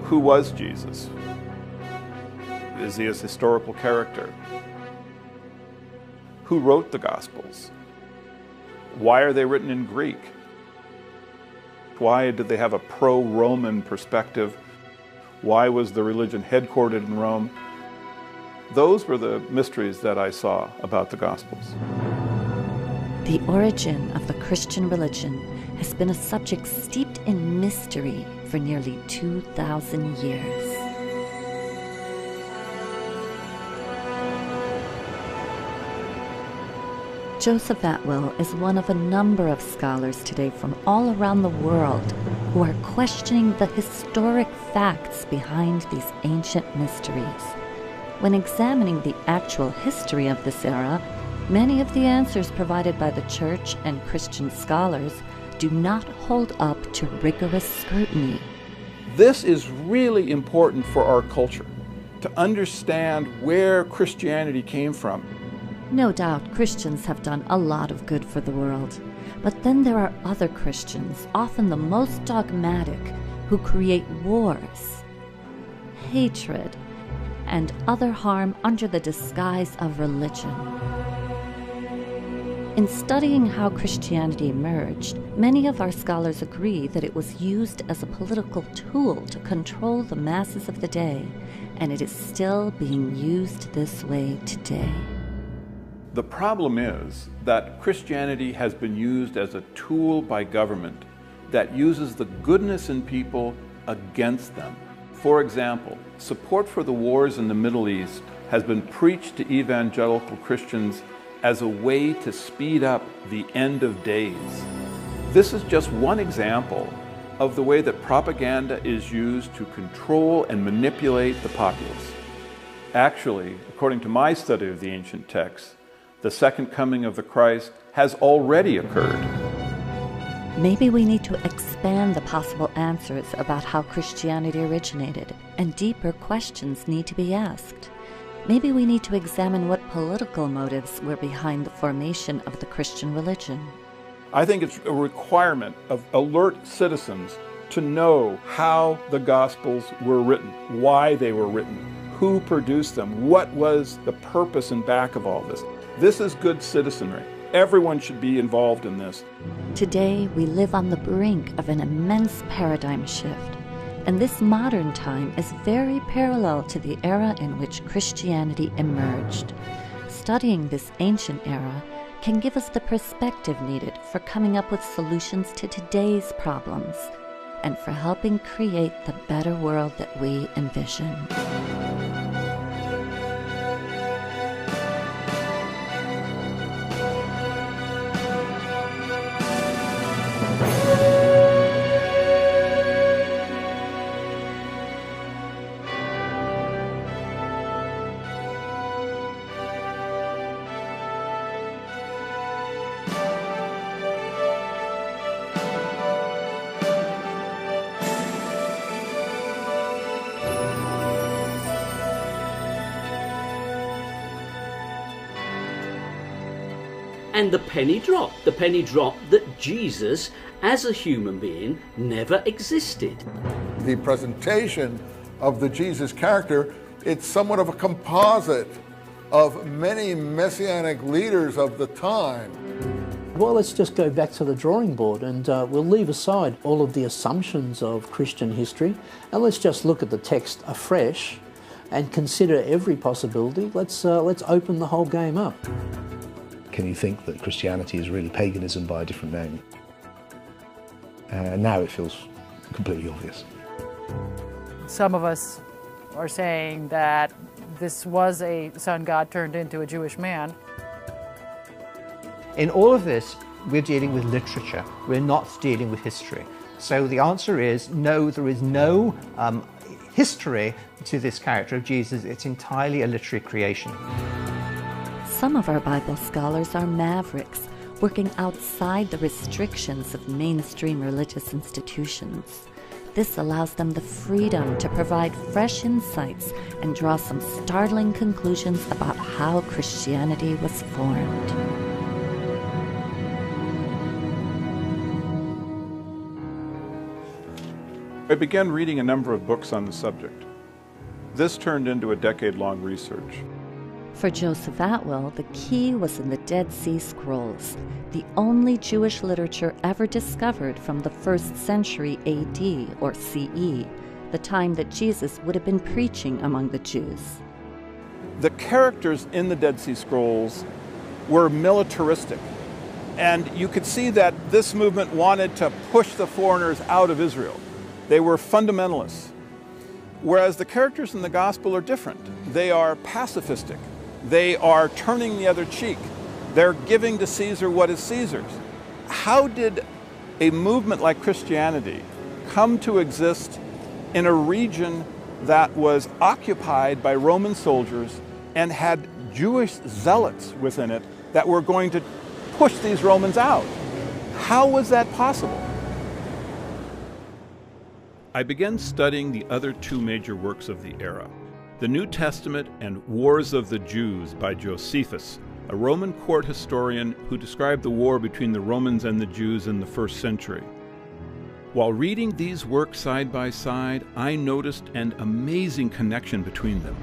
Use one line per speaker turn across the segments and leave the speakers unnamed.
Who was Jesus? Is he a historical character? Who wrote the Gospels? Why are they written in Greek? Why did they have a pro-Roman perspective? Why was the religion headquartered in Rome? Those were the mysteries that I saw about the Gospels.
The origin of the Christian religion has been a subject steeped in mystery for nearly 2,000 years. Joseph Atwill is one of a number of scholars today from all around the world who are questioning the historic facts behind these ancient mysteries. When examining the actual history of this era, many of the answers provided by the Church and Christian scholars do not hold up to rigorous scrutiny.
This is really important for our culture, to understand where Christianity came from.
No doubt Christians have done a lot of good for the world, but then there are other Christians, often the most dogmatic, who create wars, hatred, and other harm under the disguise of religion. In studying how Christianity emerged, many of our scholars agree that it was used as a political tool to control the masses of the day, and it is still being used this way today.
The problem is that Christianity has been used as a tool by government that uses the goodness in people against them. For example, support for the wars in the Middle East has been preached to evangelical Christians as a way to speed up the end of days. This is just one example of the way that propaganda is used to control and manipulate the populace. Actually, according to my study of the ancient texts, the second coming of the Christ has already occurred.
Maybe we need to expand the possible answers about how Christianity originated, and deeper questions need to be asked. Maybe we need to examine what political motives were behind the formation of the Christian religion.
I think it's a requirement of alert citizens to know how the Gospels were written, why they were written, who produced them, what was the purpose and back of all this. This is good citizenry. Everyone should be involved in this.
Today, we live on the brink of an immense paradigm shift, and this modern time is very parallel to the era in which Christianity emerged. Studying this ancient era can give us the perspective needed for coming up with solutions to today's problems, and for helping create the better world that we envision.
And the penny dropped that Jesus, as a human being, never existed.
The presentation of the Jesus character, it's somewhat of a composite of many messianic leaders of the time.
Well, let's just go back to the drawing board, and we'll leave aside all of the assumptions of Christian history, and let's just look at the text afresh and consider every possibility. Let's open the whole game up.
Can you think that Christianity is really paganism by a different name? Now it feels completely obvious.
Some of us are saying that this was a sun god turned into a Jewish man.
In all of this, we're dealing with literature. We're not dealing with history. So the answer is no, there is no history to this character of Jesus. It's entirely a literary creation.
Some of our Bible scholars are mavericks, working outside the restrictions of mainstream religious institutions. This allows them the freedom to provide fresh insights and draw some startling conclusions about how Christianity was formed.
I began reading a number of books on the subject. This turned into a decade-long research.
For Joseph Atwill, the key was in the Dead Sea Scrolls, the only Jewish literature ever discovered from the 1st century AD or CE, the time that Jesus would have been preaching among the Jews.
The characters in the Dead Sea Scrolls were militaristic, and you could see that this movement wanted to push the foreigners out of Israel. They were fundamentalists, whereas the characters in the Gospel are different. They are pacifistic. They are turning the other cheek. They're giving to Caesar what is Caesar's. How did a movement like Christianity come to exist in a region that was occupied by Roman soldiers and had Jewish zealots within it that were going to push these Romans out? How was that possible? I began studying the other two major works of the era, the New Testament and Wars of the Jews by Josephus, a Roman court historian who described the war between the Romans and the Jews in the 1st century. While reading these works side by side, I noticed an amazing connection between them.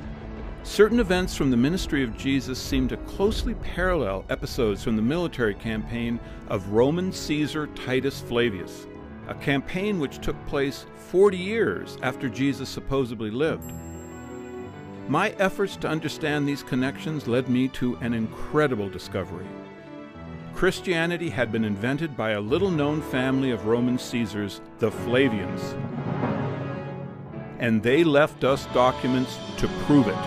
Certain events from the ministry of Jesus seemed to closely parallel episodes from the military campaign of Roman Caesar Titus Flavius, a campaign which took place 40 years after Jesus supposedly lived. My efforts to understand these connections led me to an incredible discovery. Christianity had been invented by a little-known family of Roman Caesars, the Flavians, and they left us documents to prove it.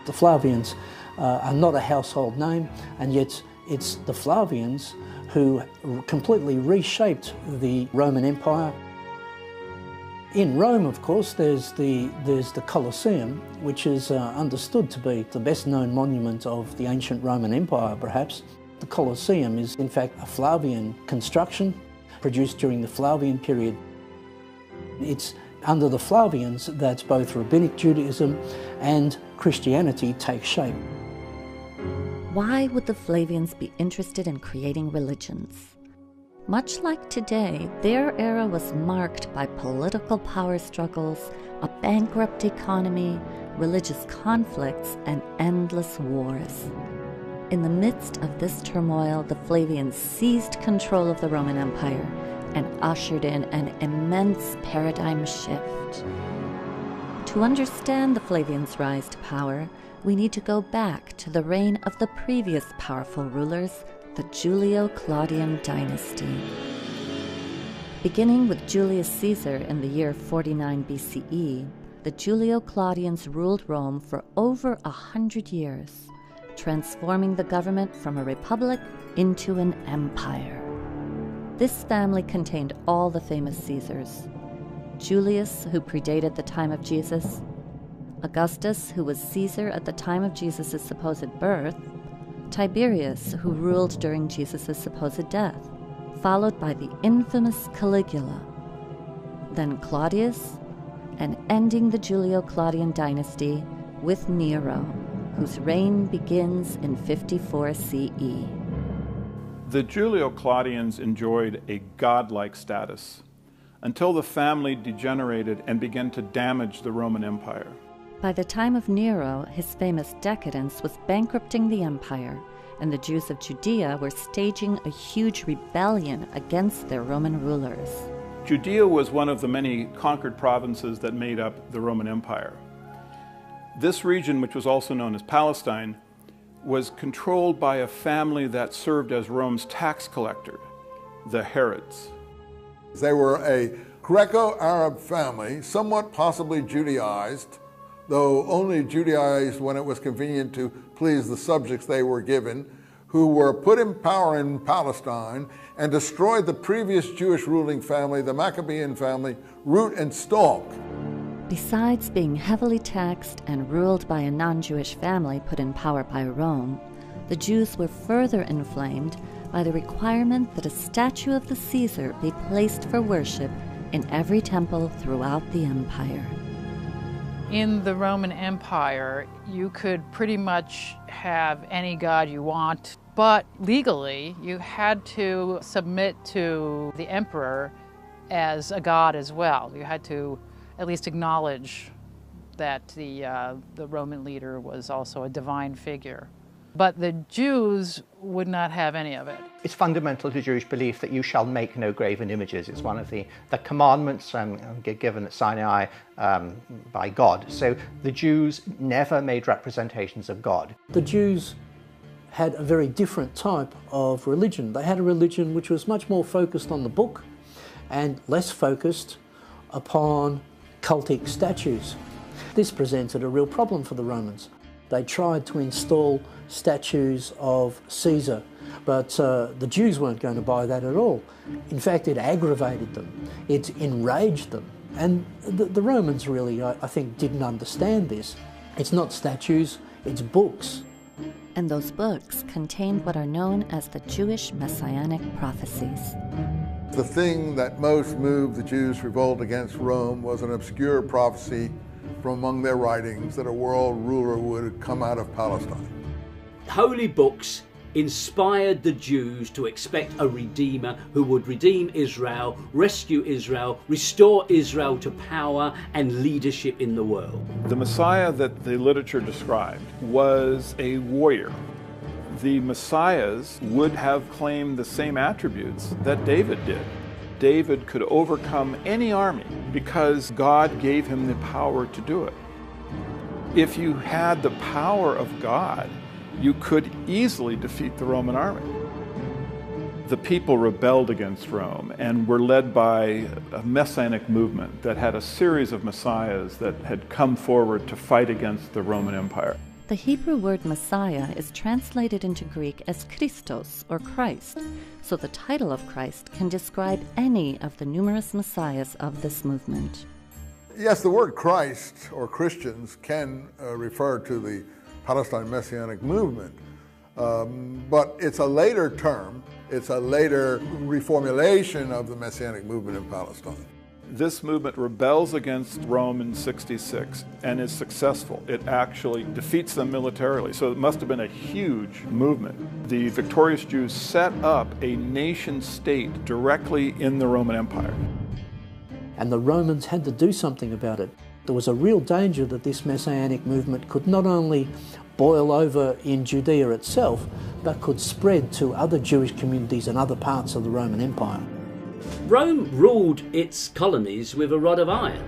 The Flavians are not a household name, and yet it's the Flavians who completely reshaped the Roman Empire. In Rome, of course, there's the Colosseum, which is understood to be the best-known monument of the ancient Roman Empire, perhaps. The Colosseum is, in fact, a Flavian construction produced during the Flavian period. It's under the Flavians that both Rabbinic Judaism and Christianity take shape.
Why would the Flavians be interested in creating religions? Much like today, their era was marked by political power struggles, a bankrupt economy, religious conflicts, and endless wars. In the midst of this turmoil, the Flavians seized control of the Roman Empire and ushered in an immense paradigm shift. To understand the Flavians' rise to power, we need to go back to the reign of the previous powerful rulers, the Julio-Claudian dynasty. Beginning with Julius Caesar in the year 49 BCE, the Julio-Claudians ruled Rome for over 100 years, transforming the government from a republic into an empire. This family contained all the famous Caesars: Julius, who predated the time of Jesus; Augustus, who was Caesar at the time of Jesus' supposed birth; Tiberius, who ruled during Jesus' supposed death, followed by the infamous Caligula; then Claudius, and ending the Julio-Claudian dynasty with Nero, whose reign begins in 54 CE.
The Julio-Claudians enjoyed a godlike status until the family degenerated and began to damage the Roman Empire.
By the time of Nero, his famous decadence was bankrupting the empire, and the Jews of Judea were staging a huge rebellion against their Roman rulers.
Judea was one of the many conquered provinces that made up the Roman Empire. This region, which was also known as Palestine, was controlled by a family that served as Rome's tax collector, the Herods.
They were a Greco-Arab family, somewhat possibly Judaized, though only Judaized when it was convenient to please the subjects they were given, who were put in power in Palestine and destroyed the previous Jewish ruling family, the Maccabean family, root and stalk.
Besides being heavily taxed and ruled by a non-Jewish family put in power by Rome, the Jews were further inflamed by the requirement that a statue of the Caesar be placed for worship in every temple throughout the empire.
In the Roman Empire, you could pretty much have any god you want But legally, you had to submit to the emperor as a god as well. You had to at least acknowledge that the Roman leader was also a divine figure. But the Jews would not have any of it.
It's fundamental to Jewish belief that you shall make no graven images. It's one of the commandments given at Sinai by God. So the Jews never made representations of God.
The Jews had a very different type of religion. They had a religion which was much more focused on the book and less focused upon cultic statues. This presented a real problem for the Romans. They tried to install statues of Caesar, but the Jews weren't going to buy that at all. In fact, it aggravated them. It enraged them. And the Romans really, I think, didn't understand this. It's not statues, it's books.
And those books contained what are known as the Jewish Messianic prophecies.
The thing that most moved the Jews' revolt against Rome was an obscure prophecy from among their writings that a world ruler would come out of Palestine.
Holy books inspired the Jews to expect a redeemer who would redeem Israel, rescue Israel, restore Israel to power and leadership in the world.
The Messiah that the literature described was a warrior. The Messiahs would have claimed the same attributes that David did. David could overcome any army because God gave him the power to do it. If you had the power of God, you could easily defeat the Roman army. The people rebelled against Rome and were led by a messianic movement that had a series of messiahs that had come forward to fight against the Roman Empire.
The Hebrew word Messiah is translated into Greek as Christos, or Christ, so the title of Christ can describe any of the numerous messiahs of this movement.
Yes, the word Christ, or Christians, can refer to the Palestine Messianic movement, but it's a later term. It's a later reformulation of the Messianic movement in Palestine.
This movement rebels against Rome in 66 and is successful. It actually defeats them militarily, so it must have been a huge movement. The victorious Jews set up a nation state directly in the Roman Empire.
And the Romans had to do something about it. There was a real danger that this Messianic movement could not only boil over in Judea itself, but could spread to other Jewish communities and other parts of the Roman Empire.
Rome ruled its colonies with a rod of iron,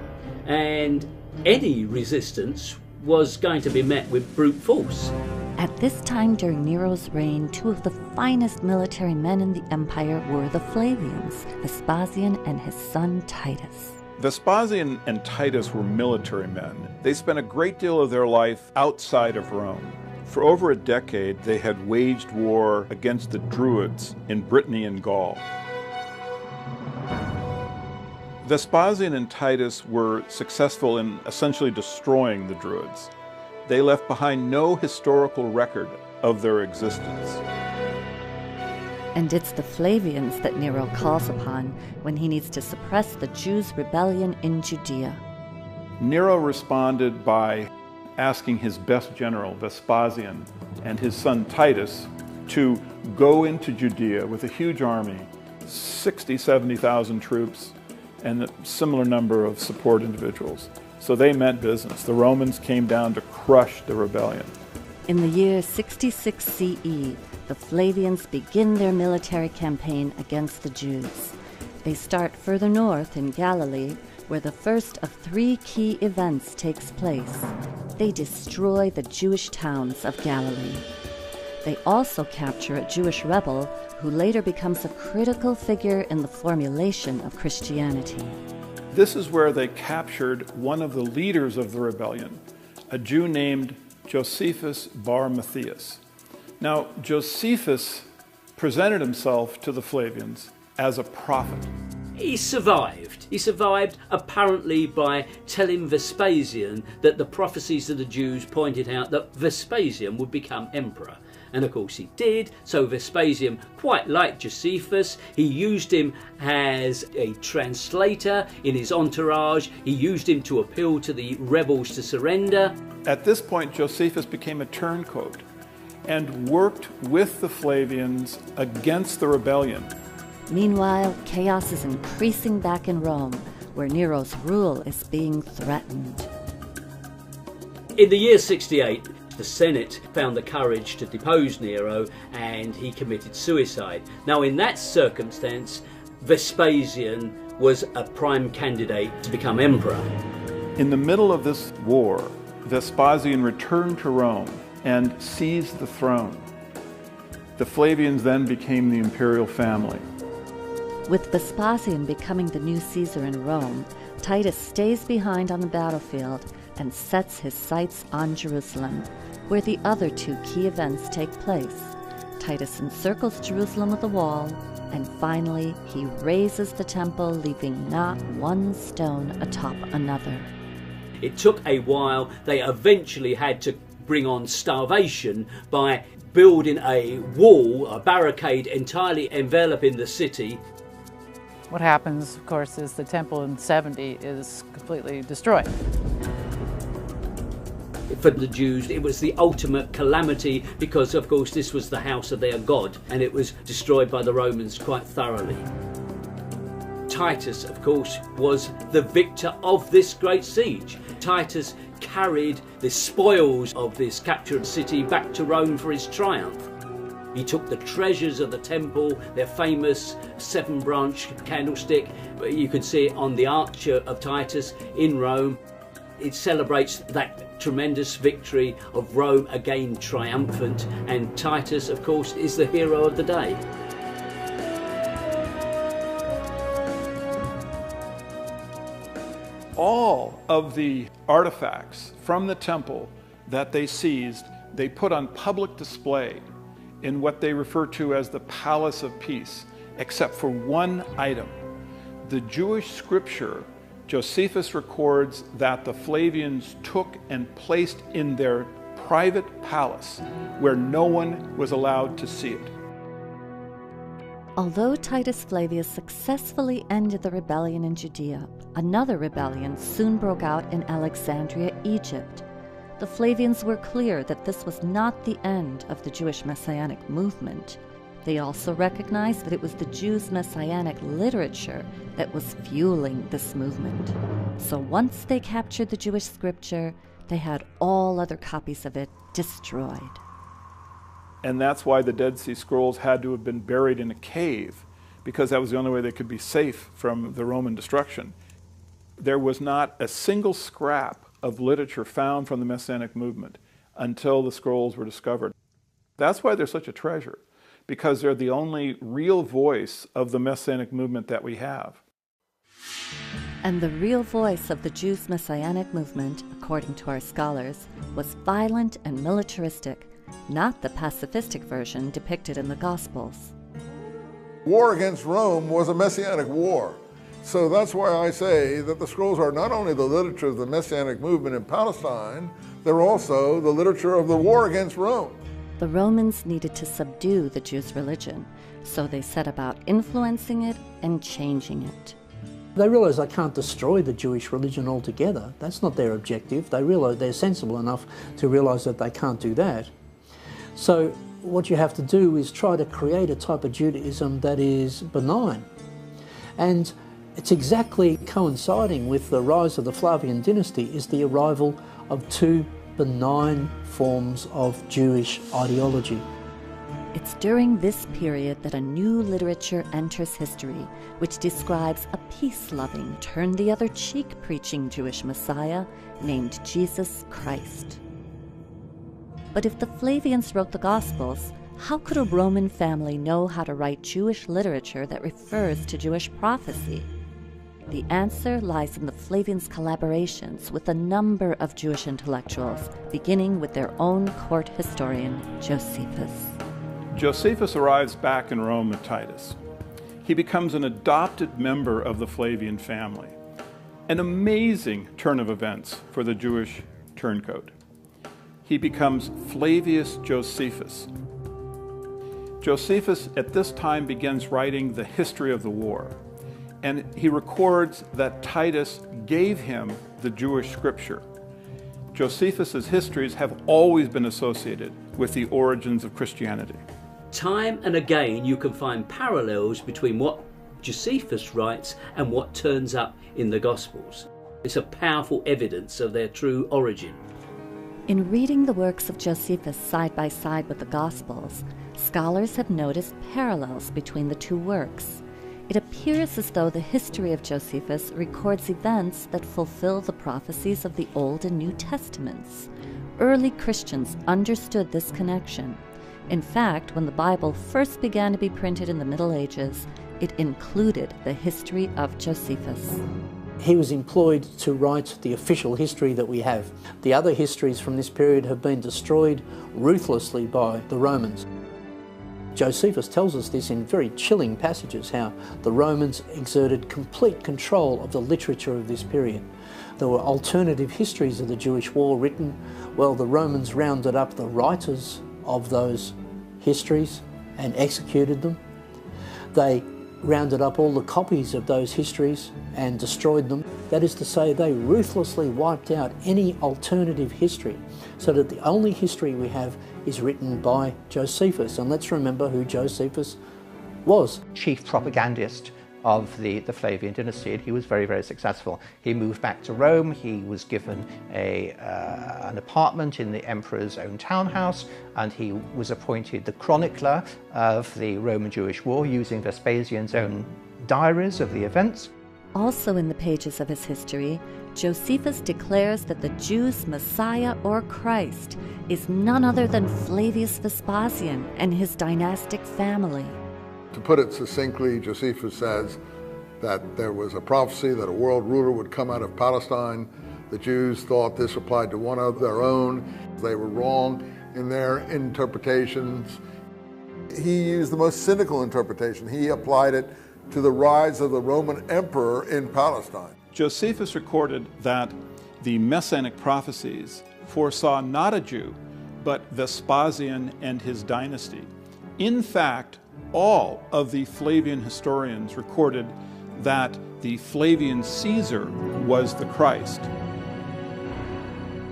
and any resistance was going to be met with brute force.
At this time during Nero's reign, two of the finest military men in the empire were the Flavians, Vespasian and his son Titus.
Vespasian and Titus were military men. They spent a great deal of their life outside of Rome. For over a decade, they had waged war against the Druids in Brittany and Gaul. Vespasian and Titus were successful in essentially destroying the Druids. They left behind no historical record of their existence.
And it's the Flavians that Nero calls upon when he needs to suppress the Jews' rebellion in Judea.
Nero responded by asking his best general, Vespasian, and his son Titus to go into Judea with a huge army, 70,000 troops, and a similar number of support individuals. So they meant business. The Romans came down to crush the rebellion.
In the year 66 CE, the Flavians begin their military campaign against the Jews. They start further north in Galilee, where the first of three key events takes place. They destroy the Jewish towns of Galilee. They also capture a Jewish rebel who later becomes a critical figure in the formulation of Christianity.
This is where they captured one of the leaders of the rebellion, a Jew named Josephus Bar Matthias. Now, Josephus presented himself to the Flavians as a prophet.
He survived. He survived apparently by telling Vespasian that the prophecies of the Jews pointed out that Vespasian would become emperor. And of course he did, so Vespasian quite liked Josephus. He used him as a translator in his entourage. He used him to appeal to the rebels to surrender.
At this point, Josephus became a turncoat, and worked with the Flavians against the rebellion.
Meanwhile, chaos is increasing back in Rome, where Nero's rule is being threatened.
In the year 68, the Senate found the courage to depose Nero and he committed suicide. Now, in that circumstance, Vespasian was a prime candidate to become emperor.
In the middle of this war, Vespasian returned to Rome and seized the throne. The Flavians then became the imperial family.
With Vespasian becoming the new Caesar in Rome, Titus stays behind on the battlefield and sets his sights on Jerusalem, where the other two key events take place. Titus encircles Jerusalem with a wall, and finally he razes the temple, leaving not one stone atop another.
It took a while. They eventually had to bring on starvation by building a wall, a barricade entirely enveloping the city.
What happens, of course, is the temple in 70 is completely destroyed.
For the Jews, it was the ultimate calamity because, of course, this was the house of their God, and it was destroyed by the Romans quite thoroughly. Titus, of course, was the victor of this great siege. Titus carried the spoils of this captured city back to Rome for his triumph. He took the treasures of the temple, their famous 7-branch candlestick. You can see it on the Arch of Titus in Rome. It celebrates that tremendous victory of Rome again triumphant, and Titus, of course, is the hero of the day.
All of the artifacts from the temple that they seized, they put on public display in what they refer to as the Palace of Peace, except for one item. The Jewish scripture, Josephus records that the Flavians took and placed in their private palace where no one was allowed to see it.
Although Titus Flavius successfully ended the rebellion in Judea, another rebellion soon broke out in Alexandria, Egypt. The Flavians were clear that this was not the end of the Jewish Messianic movement. They also recognized that it was the Jews' Messianic literature that was fueling this movement. So once they captured the Jewish scripture, they had all other copies of it destroyed.
And that's why the Dead Sea Scrolls had to have been buried in a cave, because that was the only way they could be safe from the Roman destruction. There was not a single scrap of literature found from the Messianic movement until the scrolls were discovered. That's why they're such a treasure, because they're the only real voice of the Messianic movement that we have.
And the real voice of the Jews' Messianic movement, according to our scholars, was violent and militaristic, not the pacifistic version depicted in the Gospels.
War against Rome was a Messianic war. So that's why I say that the scrolls are not only the literature of the Messianic movement in Palestine, they're also the literature of the war against Rome.
The Romans needed to subdue the Jews' religion, so they set about influencing it and changing it.
They realise they can't destroy the Jewish religion altogether. That's not their objective. They realise they're sensible enough to realise that they can't do that. So what you have to do is try to create a type of Judaism that is benign. And it's exactly coinciding with the rise of the Flavian dynasty is the arrival of two benign forms of Jewish ideology.
It's during this period that a new literature enters history, which describes a peace-loving, turn-the-other-cheek preaching Jewish Messiah named Jesus Christ. But if the Flavians wrote the Gospels, how could a Roman family know how to write Jewish literature that refers to Jewish prophecy? The answer lies in the Flavians' collaborations with a number of Jewish intellectuals, beginning with their own court historian, Josephus.
Josephus arrives back in Rome with Titus. He becomes an adopted member of the Flavian family. An amazing turn of events for the Jewish turncoat. He becomes Flavius Josephus. Josephus at this time begins writing the history of the war, and he records that Titus gave him the Jewish scripture. Josephus's histories have always been associated with the origins of Christianity.
Time and again you can find parallels between what Josephus writes and what turns up in the Gospels. It's a powerful evidence of their true origin.
In reading the works of Josephus side by side with the Gospels, scholars have noticed parallels between the two works. It appears as though the history of Josephus records events that fulfill the prophecies of the Old and New Testaments. Early Christians understood this connection. In fact, when the Bible first began to be printed in the Middle Ages, it included the history of Josephus.
He was employed to write the official history that we have. The other histories from this period have been destroyed ruthlessly by the Romans. Josephus tells us this in very chilling passages, how the Romans exerted complete control of the literature of this period. There were alternative histories of the Jewish war written. Well, the Romans rounded up the writers of those histories and executed them. They rounded up all the copies of those histories and destroyed them. That is to say, they ruthlessly wiped out any alternative history, so that the only history we have is written by Josephus. And let's remember who Josephus was.
Chief propagandist of the Flavian dynasty, and he was very, very successful. He moved back to Rome. He was given an apartment in the emperor's own townhouse, and he was appointed the chronicler of the Roman Jewish War, using Vespasian's own diaries of the events.
Also in the pages of his history, Josephus declares that the Jews' Messiah or Christ is none other than Flavius Vespasian and his dynastic family.
To put it succinctly, Josephus says that there was a prophecy that a world ruler would come out of Palestine. The Jews thought this applied to one of their own. They were wrong in their interpretations. He used the most cynical interpretation. He applied it to the rise of the Roman emperor in Palestine.
Josephus recorded that the Messianic prophecies foresaw not a Jew, but Vespasian and his dynasty. In fact, all of the Flavian historians recorded that the Flavian Caesar was the Christ.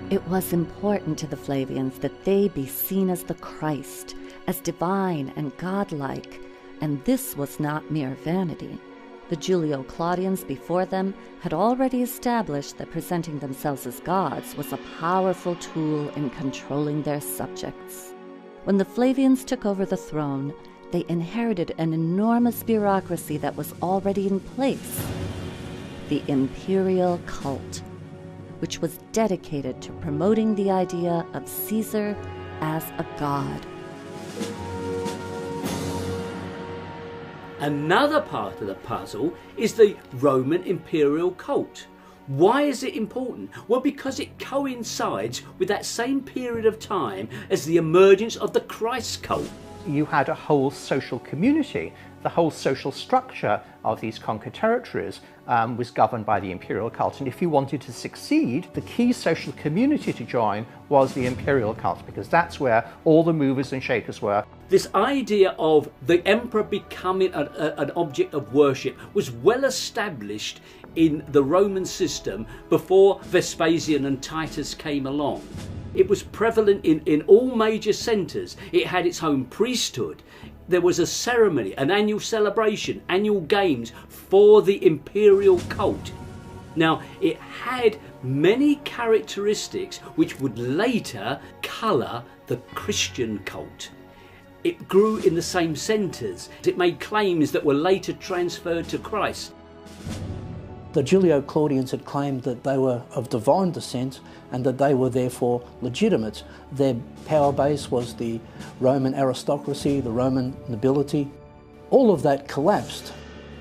It was important to the Flavians that they be seen as the Christ, as divine and godlike, and this was not mere vanity. The Julio-Claudians before them had already established that presenting themselves as gods was a powerful tool in controlling their subjects. When the Flavians took over the throne, they inherited an enormous bureaucracy that was already in place, the imperial cult, which was dedicated to promoting the idea of Caesar as a god.
Another part of the puzzle is the Roman imperial cult. Why is it important? Well, because it coincides with that same period of time as the emergence of the Christ cult.
You had a whole social community. The whole social structure of these conquered territories was governed by the imperial cult. And if you wanted to succeed, the key social community to join was the imperial cult, because that's where all the movers and shakers were.
This idea of the emperor becoming an object of worship was well established in the Roman system before Vespasian and Titus came along. It was prevalent in all major centres. It had its own priesthood. There was a ceremony, an annual celebration, annual games for the imperial cult. Now, it had many characteristics which would later colour the Christian cult. It grew in the same centres. It made claims that were later transferred to Christ.
The Julio-Claudians had claimed that they were of divine descent and that they were therefore legitimate. Their power base was the Roman aristocracy, the Roman nobility. All of that collapsed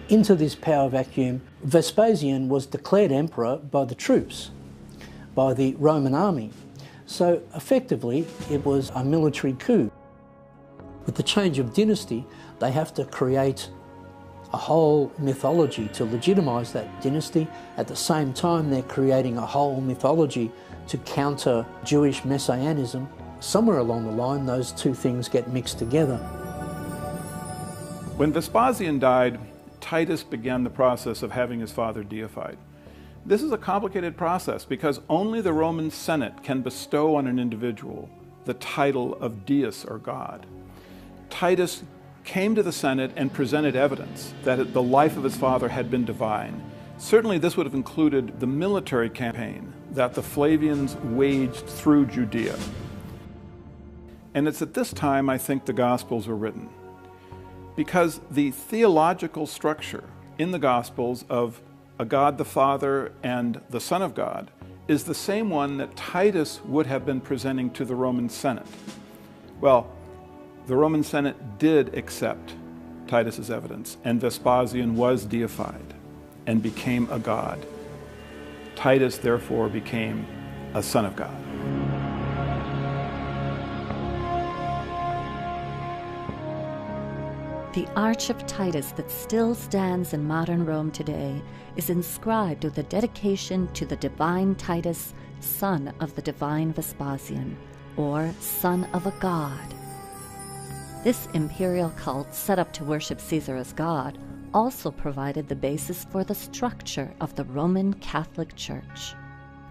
into this power vacuum. Vespasian was declared emperor by the troops, by the Roman army. So effectively, it was a military coup. With the change of dynasty, they have to create a whole mythology to legitimise that dynasty. At the same time, they're creating a whole mythology to counter Jewish messianism. Somewhere along the line, those two things get mixed together.
When Vespasian died, Titus began the process of having his father deified. This is a complicated process because only the Roman Senate can bestow on an individual the title of deus or God. Titus came to the Senate and presented evidence that the life of his father had been divine. Certainly this would have included the military campaign that the Flavians waged through Judea. And it's at this time I think the Gospels were written, because the theological structure in the Gospels of a God the Father and the Son of God is the same one that Titus would have been presenting to the Roman Senate. Well, the Roman Senate did accept Titus's evidence, and Vespasian was deified and became a god. Titus therefore became a son of God.
The Arch of Titus that still stands in modern Rome today is inscribed with a dedication to the divine Titus, son of the divine Vespasian, or son of a god. This imperial cult, set up to worship Caesar as god, also provided the basis for the structure of the Roman Catholic Church.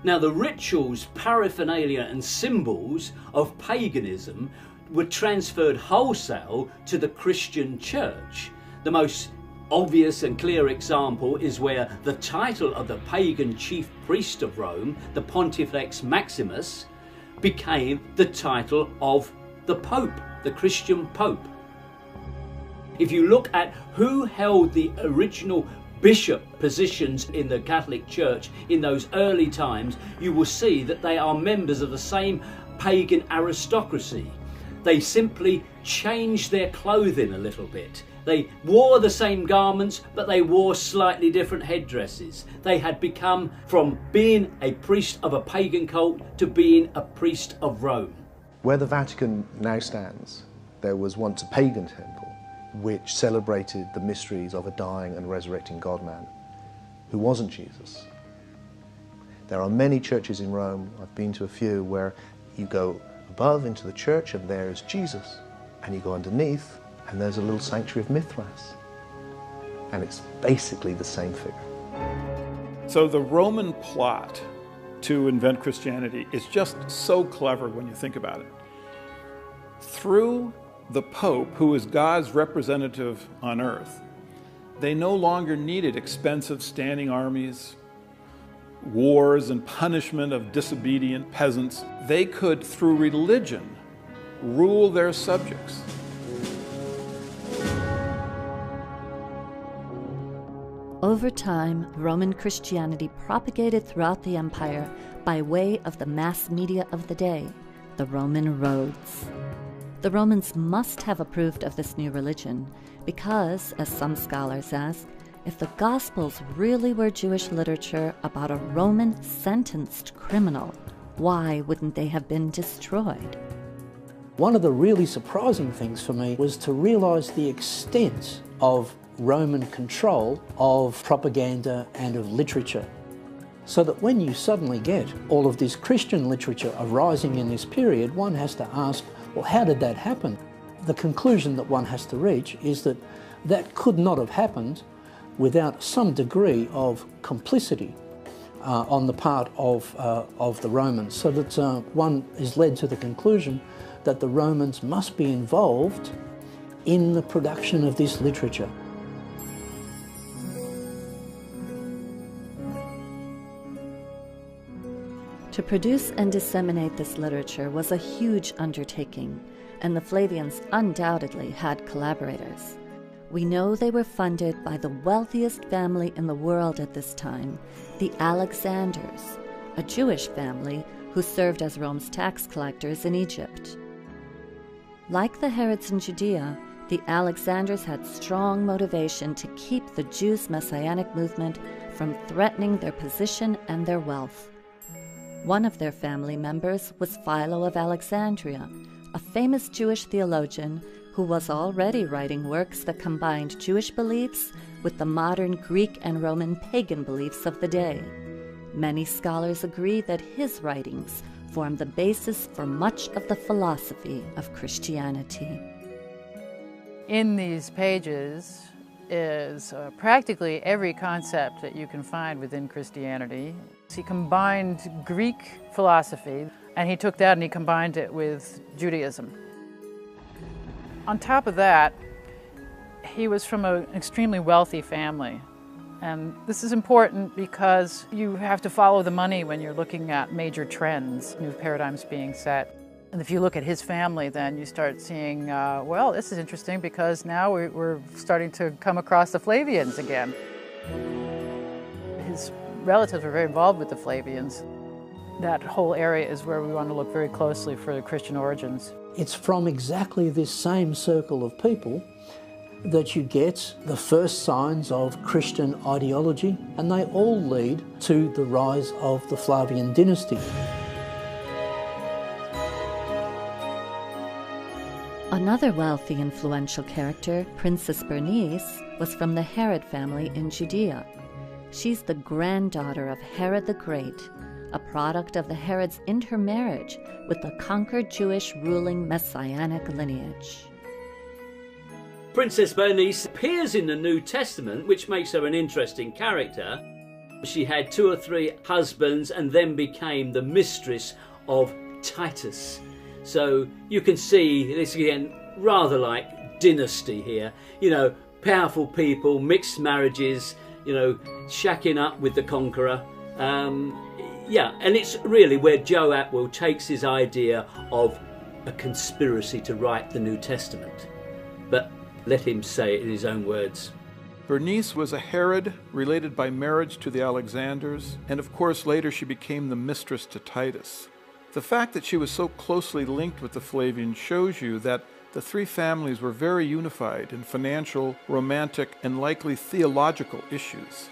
Now, the rituals, paraphernalia and symbols of paganism were transferred wholesale to the Christian church. The most obvious and clear example is where the title of the pagan chief priest of Rome, the Pontifex Maximus, became the title of the Pope, the Christian Pope. If you look at who held the original bishop positions in the Catholic Church in those early times, you will see that they are members of the same pagan aristocracy. They simply changed their clothing a little bit. They wore the same garments, but they wore slightly different headdresses. They had become from being a priest of a pagan cult to being a priest of Rome.
Where the Vatican now stands, there was once a pagan temple which celebrated the mysteries of a dying and resurrecting God-man who wasn't Jesus. There are many churches in Rome, I've been to a few, where you go above into the church and there's Jesus, and you go underneath and there's a little sanctuary of Mithras, and it's basically the same figure.
So the Roman plot to invent Christianity is just so clever when you think about it. Through the Pope, who is God's representative on earth, they no longer needed expensive standing armies, wars and punishment of disobedient peasants. They could, through religion, rule their subjects.
Over time, Roman Christianity propagated throughout the empire by way of the mass media of the day, the Roman roads. The Romans must have approved of this new religion because, as some scholars ask, if the Gospels really were Jewish literature about a Roman sentenced criminal, why wouldn't they have been destroyed?
One of the really surprising things for me was to realise the extent of Roman control of propaganda and of literature. So that when you suddenly get all of this Christian literature arising in this period, one has to ask, well, how did that happen? The conclusion that one has to reach is that that could not have happened without some degree of complicity on the part of the Romans, so that one is led to the conclusion that the Romans must be involved in the production of this literature.
To produce and disseminate this literature was a huge undertaking, and the Flavians undoubtedly had collaborators. We know they were funded by the wealthiest family in the world at this time, the Alexanders, a Jewish family who served as Rome's tax collectors in Egypt. Like the Herods in Judea, the Alexanders had strong motivation to keep the Jews' messianic movement from threatening their position and their wealth. One of their family members was Philo of Alexandria, a famous Jewish theologian who was already writing works that combined Jewish beliefs with the modern Greek and Roman pagan beliefs of the day. Many scholars agree that his writings form the basis for much of the philosophy of Christianity.
In these pages, is practically every concept that you can find within Christianity. He combined Greek philosophy, and he took that and he combined it with Judaism. On top of that, he was from an extremely wealthy family. And this is important because you have to follow the money when you're looking at major trends, new paradigms being set. And if you look at his family, then you start seeing, well, this is interesting because now we're starting to come across the Flavians again. His relatives were very involved with the Flavians. That whole area is where we want to look very closely for the Christian origins.
It's from exactly this same circle of people that you get the first signs of Christian ideology, and they all lead to the rise of the Flavian dynasty.
Another wealthy, influential character, Princess Bernice, was from the Herod family in Judea. She's the granddaughter of Herod the Great, a product of the Herods' intermarriage with the conquered Jewish ruling messianic lineage.
Princess Bernice appears in the New Testament, which makes her an interesting character. She had 2 or 3 husbands and then became the mistress of Titus. So you can see this again, rather like Dynasty here. You know, powerful people, mixed marriages, you know, shacking up with the conqueror. Yeah, and it's really where Joe Atwill takes his idea of a conspiracy to write the New Testament. But let him say it in his own words.
Bernice was a Herod related by marriage to the Alexanders, and of course later she became the mistress to Titus. The fact that she was so closely linked with the Flavians shows you that the 3 families were very unified in financial, romantic, and likely theological issues.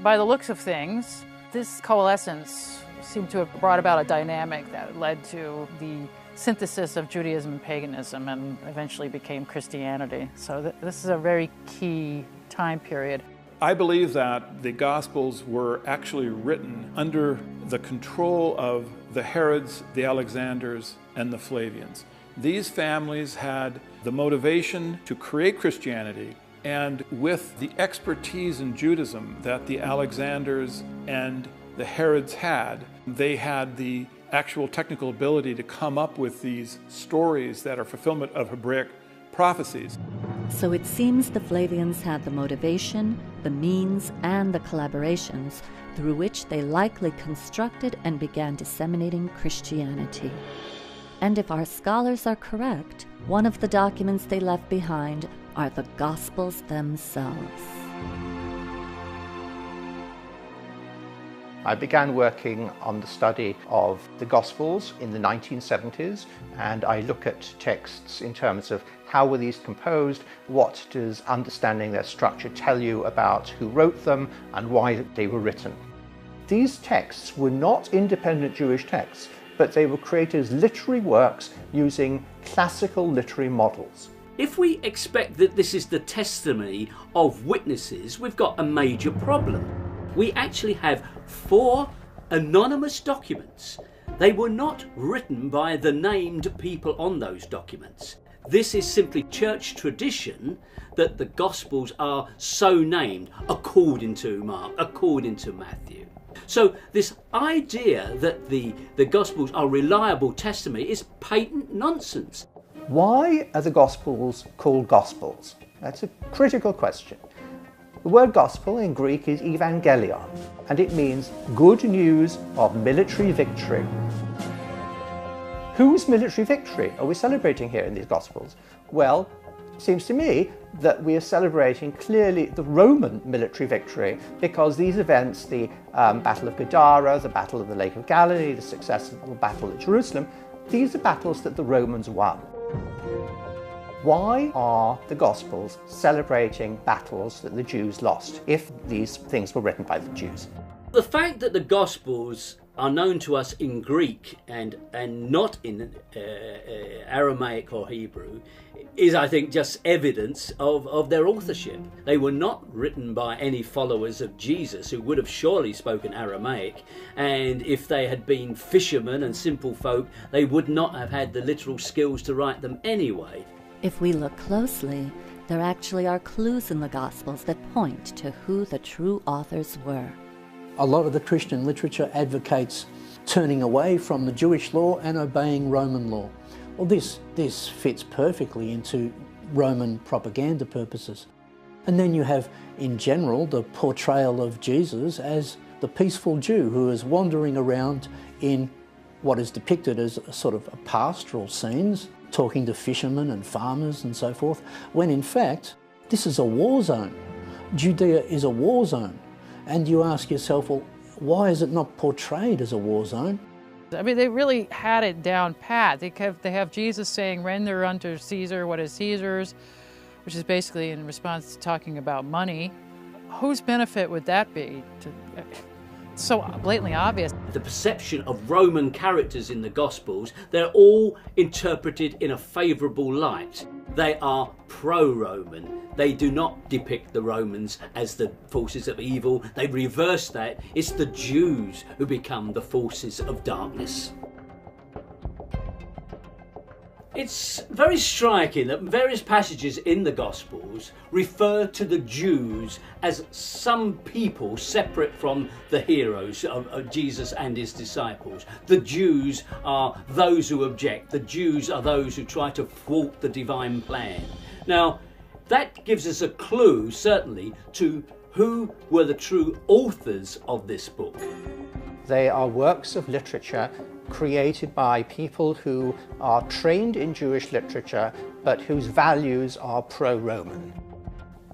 By the looks of things, this coalescence seemed to have brought about a dynamic that led to the synthesis of Judaism and paganism and eventually became Christianity. So this is a very key time period.
I believe that the Gospels were actually written under the control of the Herods, the Alexanders, and the Flavians. These families had the motivation to create Christianity, and with the expertise in Judaism that the Alexanders and the Herods had, they had the actual technical ability to come up with these stories that are fulfillment of Hebraic prophecies.
So it seems the Flavians had the motivation, the means, and the collaborations through which they likely constructed and began disseminating Christianity. And if our scholars are correct, one of the documents they left behind are the Gospels themselves.
I began working on the study of the Gospels in the 1970s, and I look at texts in terms of how were these composed, what does understanding their structure tell you about who wrote them and why they were written. These texts were not independent Jewish texts, but they were created as literary works using classical literary models.
If we expect that this is the testimony of witnesses, we've got a major problem. We actually have 4 anonymous documents. They were not written by the named people on those documents. This is simply church tradition that the Gospels are so named according to Mark, according to Matthew. So this idea that the Gospels are reliable testimony is patent nonsense.
Why are the Gospels called Gospels? That's a critical question. The word gospel in Greek is evangelion, and it means good news of military victory. Whose military victory are we celebrating here in these Gospels? Well, it seems to me that we are celebrating clearly the Roman military victory, because these events, the Battle of Gadara, the Battle of the Lake of Galilee, the successful battle at Jerusalem, these are battles that the Romans won. Why are the Gospels celebrating battles that the Jews lost if these things were written by the Jews?
The fact that the Gospels are known to us in Greek and not in Aramaic or Hebrew is, I think, just evidence of their authorship. They were not written by any followers of Jesus who would have surely spoken Aramaic, and if they had been fishermen and simple folk, they would not have had the literal skills to write them anyway.
If we look closely, There actually are clues in the Gospels that point to who the true authors were.
A lot of the Christian literature advocates turning away from the Jewish law and obeying Roman law. Well, this fits perfectly into Roman propaganda purposes. And then you have, in general, the portrayal of Jesus as the peaceful Jew who is wandering around in what is depicted as a sort of pastoral scenes, talking to fishermen and farmers and so forth, when in fact, this is a war zone. Judea is a war zone. And you ask yourself, well, why is it not portrayed as a war zone?
I mean, they really had it down pat. They have Jesus saying, render unto Caesar what is Caesar's, which is basically in response to talking about money. Whose benefit would that be? It's so blatantly obvious.
The perception of Roman characters in the Gospels, they're all interpreted in a favourable light. They are pro-Roman. They do not depict the Romans as the forces of evil. They reverse that. It's the Jews who become the forces of darkness. It's very striking that various passages in the Gospels refer to the Jews as some people separate from the heroes of Jesus and his disciples. The Jews are those who object. The Jews are those who try to thwart the divine plan. Now, that gives us a clue, certainly, to who were the true authors of this book.
They are works of literature created by people who are trained in Jewish literature, but whose values are pro-Roman.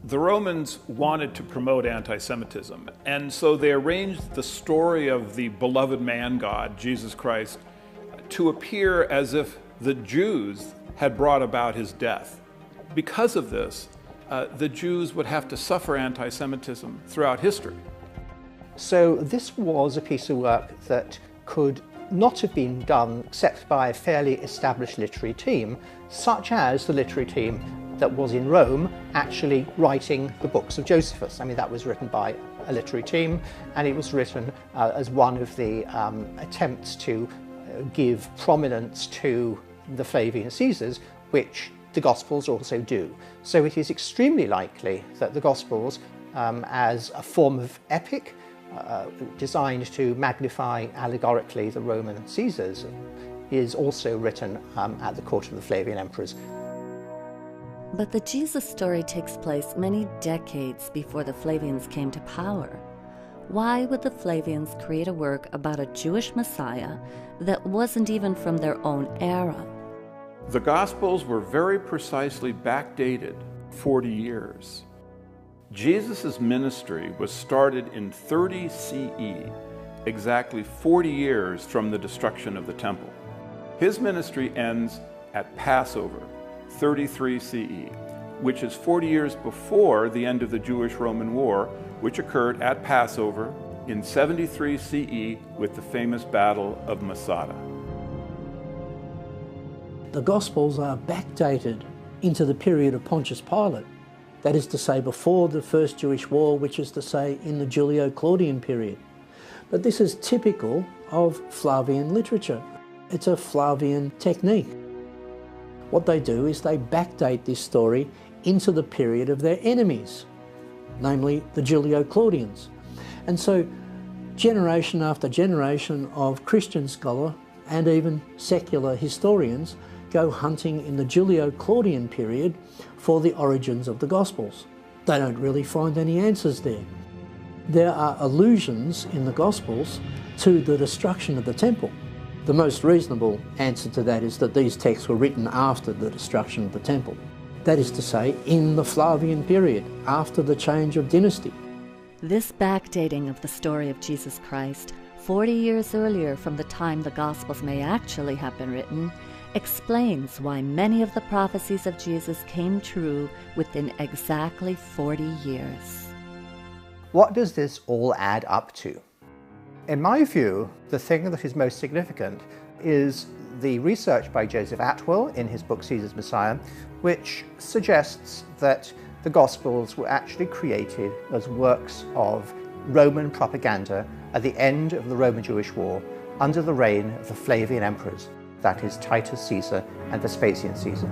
The Romans wanted to promote anti-Semitism, and so they arranged the story of the beloved man God, Jesus Christ, to appear as if the Jews had brought about his death. Because of this, the Jews would have to suffer anti-Semitism throughout history.
So this was a piece of work that could not have been done except by a fairly established literary team, such as the literary team that was in Rome actually writing the books of Josephus. I mean, that was written by a literary team, and it was written as one of the attempts to give prominence to the Flavian Caesars, which the Gospels also do. So it is extremely likely that the Gospels, as a form of epic, designed to magnify allegorically the Roman Caesars, is also written at the court of the Flavian emperors.
But the Jesus story takes place many decades before the Flavians came to power. Why would the Flavians create a work about a Jewish Messiah that wasn't even from their own era?
The Gospels were very precisely backdated 40 years. Jesus' ministry was started in 30 CE, exactly 40 years from the destruction of the temple. His ministry ends at Passover, 33 CE, which is 40 years before the end of the Jewish-Roman War, which occurred at Passover in 73 CE with the famous Battle of Masada.
The Gospels are backdated into the period of Pontius Pilate. That is to say, before the First Jewish War, which is to say, in the Julio-Claudian period. But this is typical of Flavian literature. It's a Flavian technique. What they do is they backdate this story into the period of their enemies, namely the Julio-Claudians. And so, generation after generation of Christian scholar and even secular historians go hunting in the Julio-Claudian period for the origins of the Gospels. They don't really find any answers there. There are allusions in the Gospels to the destruction of the temple. The most reasonable answer to that is that these texts were written after the destruction of the temple. That is to say, in the Flavian period, after the change of dynasty.
This backdating of the story of Jesus Christ, 40 years earlier from the time the Gospels may actually have been written, explains why many of the prophecies of Jesus came true within exactly 40 years.
What does this all add up to? In my view, the thing that is most significant is the research by Joseph Atwell in his book Caesar's Messiah, which suggests that the Gospels were actually created as works of Roman propaganda at the end of the Roman-Jewish War under the reign of the Flavian emperors, that is Titus Caesar and Vespasian Caesar.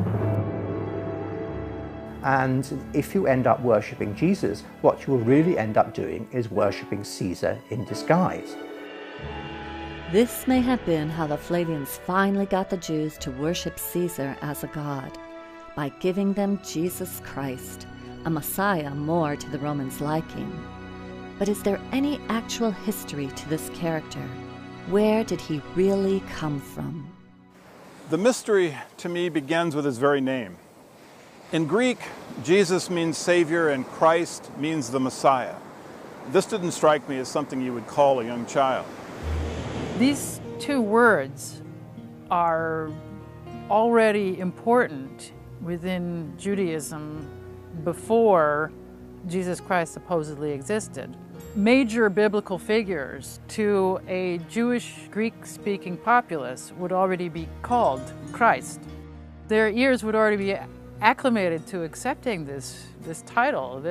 And if you end up worshipping Jesus, what you will really end up doing is worshipping Caesar in disguise.
This may have been how the Flavians finally got the Jews to worship Caesar as a god, by giving them Jesus Christ, a Messiah more to the Romans' liking. But is there any actual history to this character? Where did he really come from?
The mystery to me begins with his very name. In Greek, Jesus means Savior and Christ means the Messiah. This didn't strike me as something you would call a young child.
These two words are already important within Judaism before Jesus Christ supposedly existed. Major biblical figures to a Jewish Greek-speaking populace would already be called Christ. Their ears would already be acclimated to accepting this title.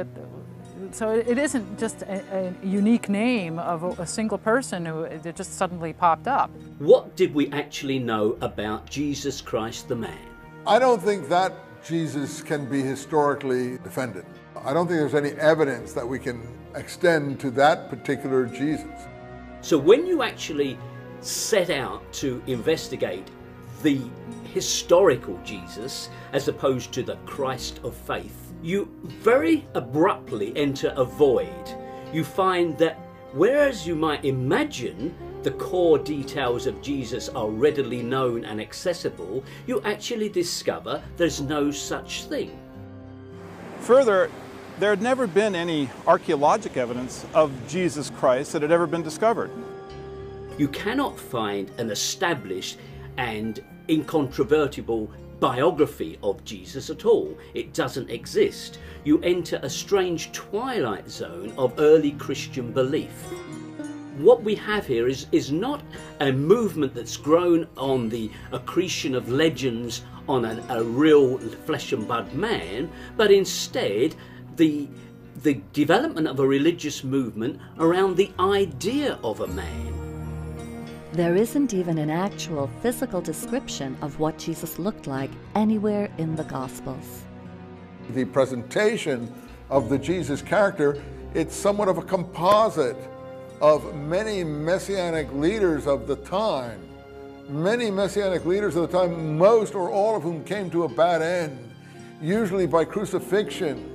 So it isn't just a unique name of a single person that just suddenly popped up.
What did we actually know about Jesus Christ the man?
I don't think that Jesus can be historically defended. I don't think there's any evidence that we can extend to that particular Jesus.
So when you actually set out to investigate the historical Jesus as opposed to the Christ of faith, you very abruptly enter a void. You find that whereas you might imagine the core details of Jesus are readily known and accessible, you actually discover there's no such thing.
Further, there had never been any archaeologic evidence of Jesus Christ that had ever been discovered.
You cannot find an established and incontrovertible biography of Jesus at all. It doesn't exist. You enter a strange twilight zone of early Christian belief. What we have here is not a movement that's grown on the accretion of legends on a real flesh and blood man, but instead the development of a religious movement around the idea of a man.
There isn't even an actual physical description of what Jesus looked like anywhere in the Gospels.
The presentation of the Jesus character, it's somewhat of a composite of many messianic leaders of the time. Many messianic leaders of the time, most or all of whom came to a bad end, usually by crucifixion,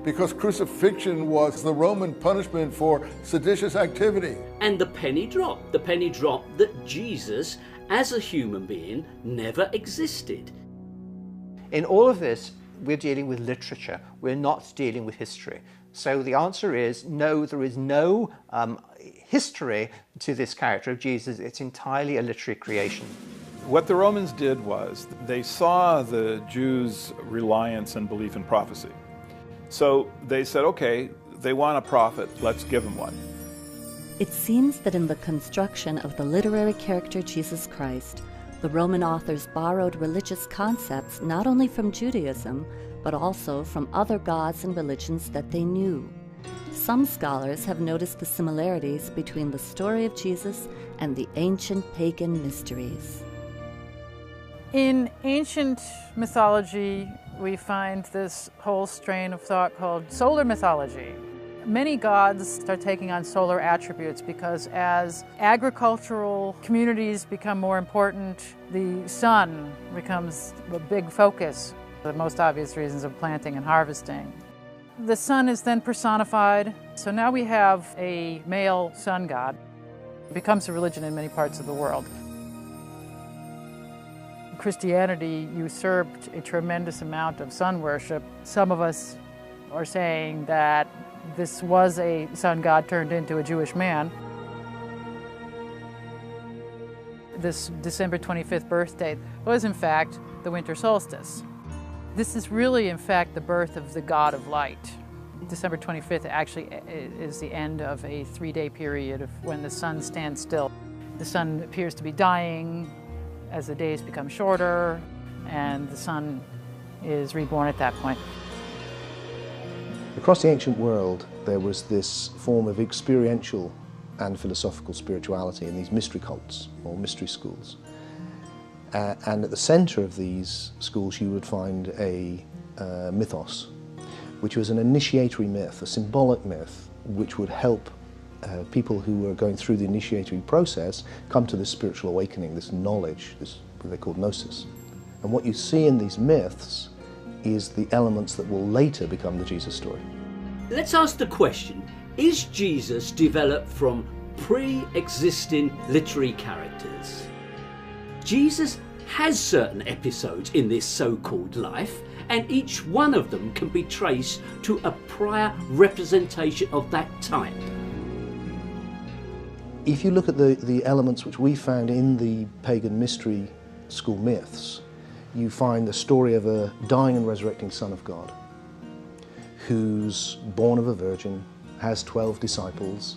because crucifixion was the Roman punishment for seditious activity.
And the penny dropped that Jesus, as a human being, never existed.
In all of this, we're dealing with literature. We're not dealing with history. So the answer is no, there is no history to this character of Jesus. It's entirely a literary creation.
What the Romans did was they saw the Jews' reliance and belief in prophecy. So they said, okay, they want a prophet, let's give them one.
It seems that in the construction of the literary character Jesus Christ, the Roman authors borrowed religious concepts not only from Judaism, but also from other gods and religions that they knew. Some scholars have noticed the similarities between the story of Jesus and the ancient pagan mysteries.
In ancient mythology, we find this whole strain of thought called solar mythology. Many gods start taking on solar attributes because as agricultural communities become more important, the sun becomes a big focus, the most obvious reasons of planting and harvesting. The sun is then personified, so now we have a male sun god. It becomes a religion in many parts of the world. Christianity usurped a tremendous amount of sun worship. Some of us are saying that this was a sun god turned into a Jewish man. This December 25th birthday was in fact the winter solstice. This is really in fact the birth of the god of light. December 25th actually is the end of a 3-day period of when the sun stands still. The sun appears to be dying as the days become shorter, and the sun is reborn at that point.
Across the ancient world, there was this form of experiential and philosophical spirituality in these mystery cults, or mystery schools. And at the center of these schools, you would find a mythos, which was an initiatory myth, a symbolic myth, which would help people who were going through the initiatory process come to this spiritual awakening, this knowledge, this what they call gnosis. And what you see in these myths is the elements that will later become the Jesus story.
Let's ask the question, is Jesus developed from pre-existing literary characters? Jesus has certain episodes in this so-called life, and each one of them can be traced to a prior representation of that type.
If you look at the elements which we found in the pagan mystery school myths, you find the story of a dying and resurrecting Son of God who's born of a virgin, has 12 disciples,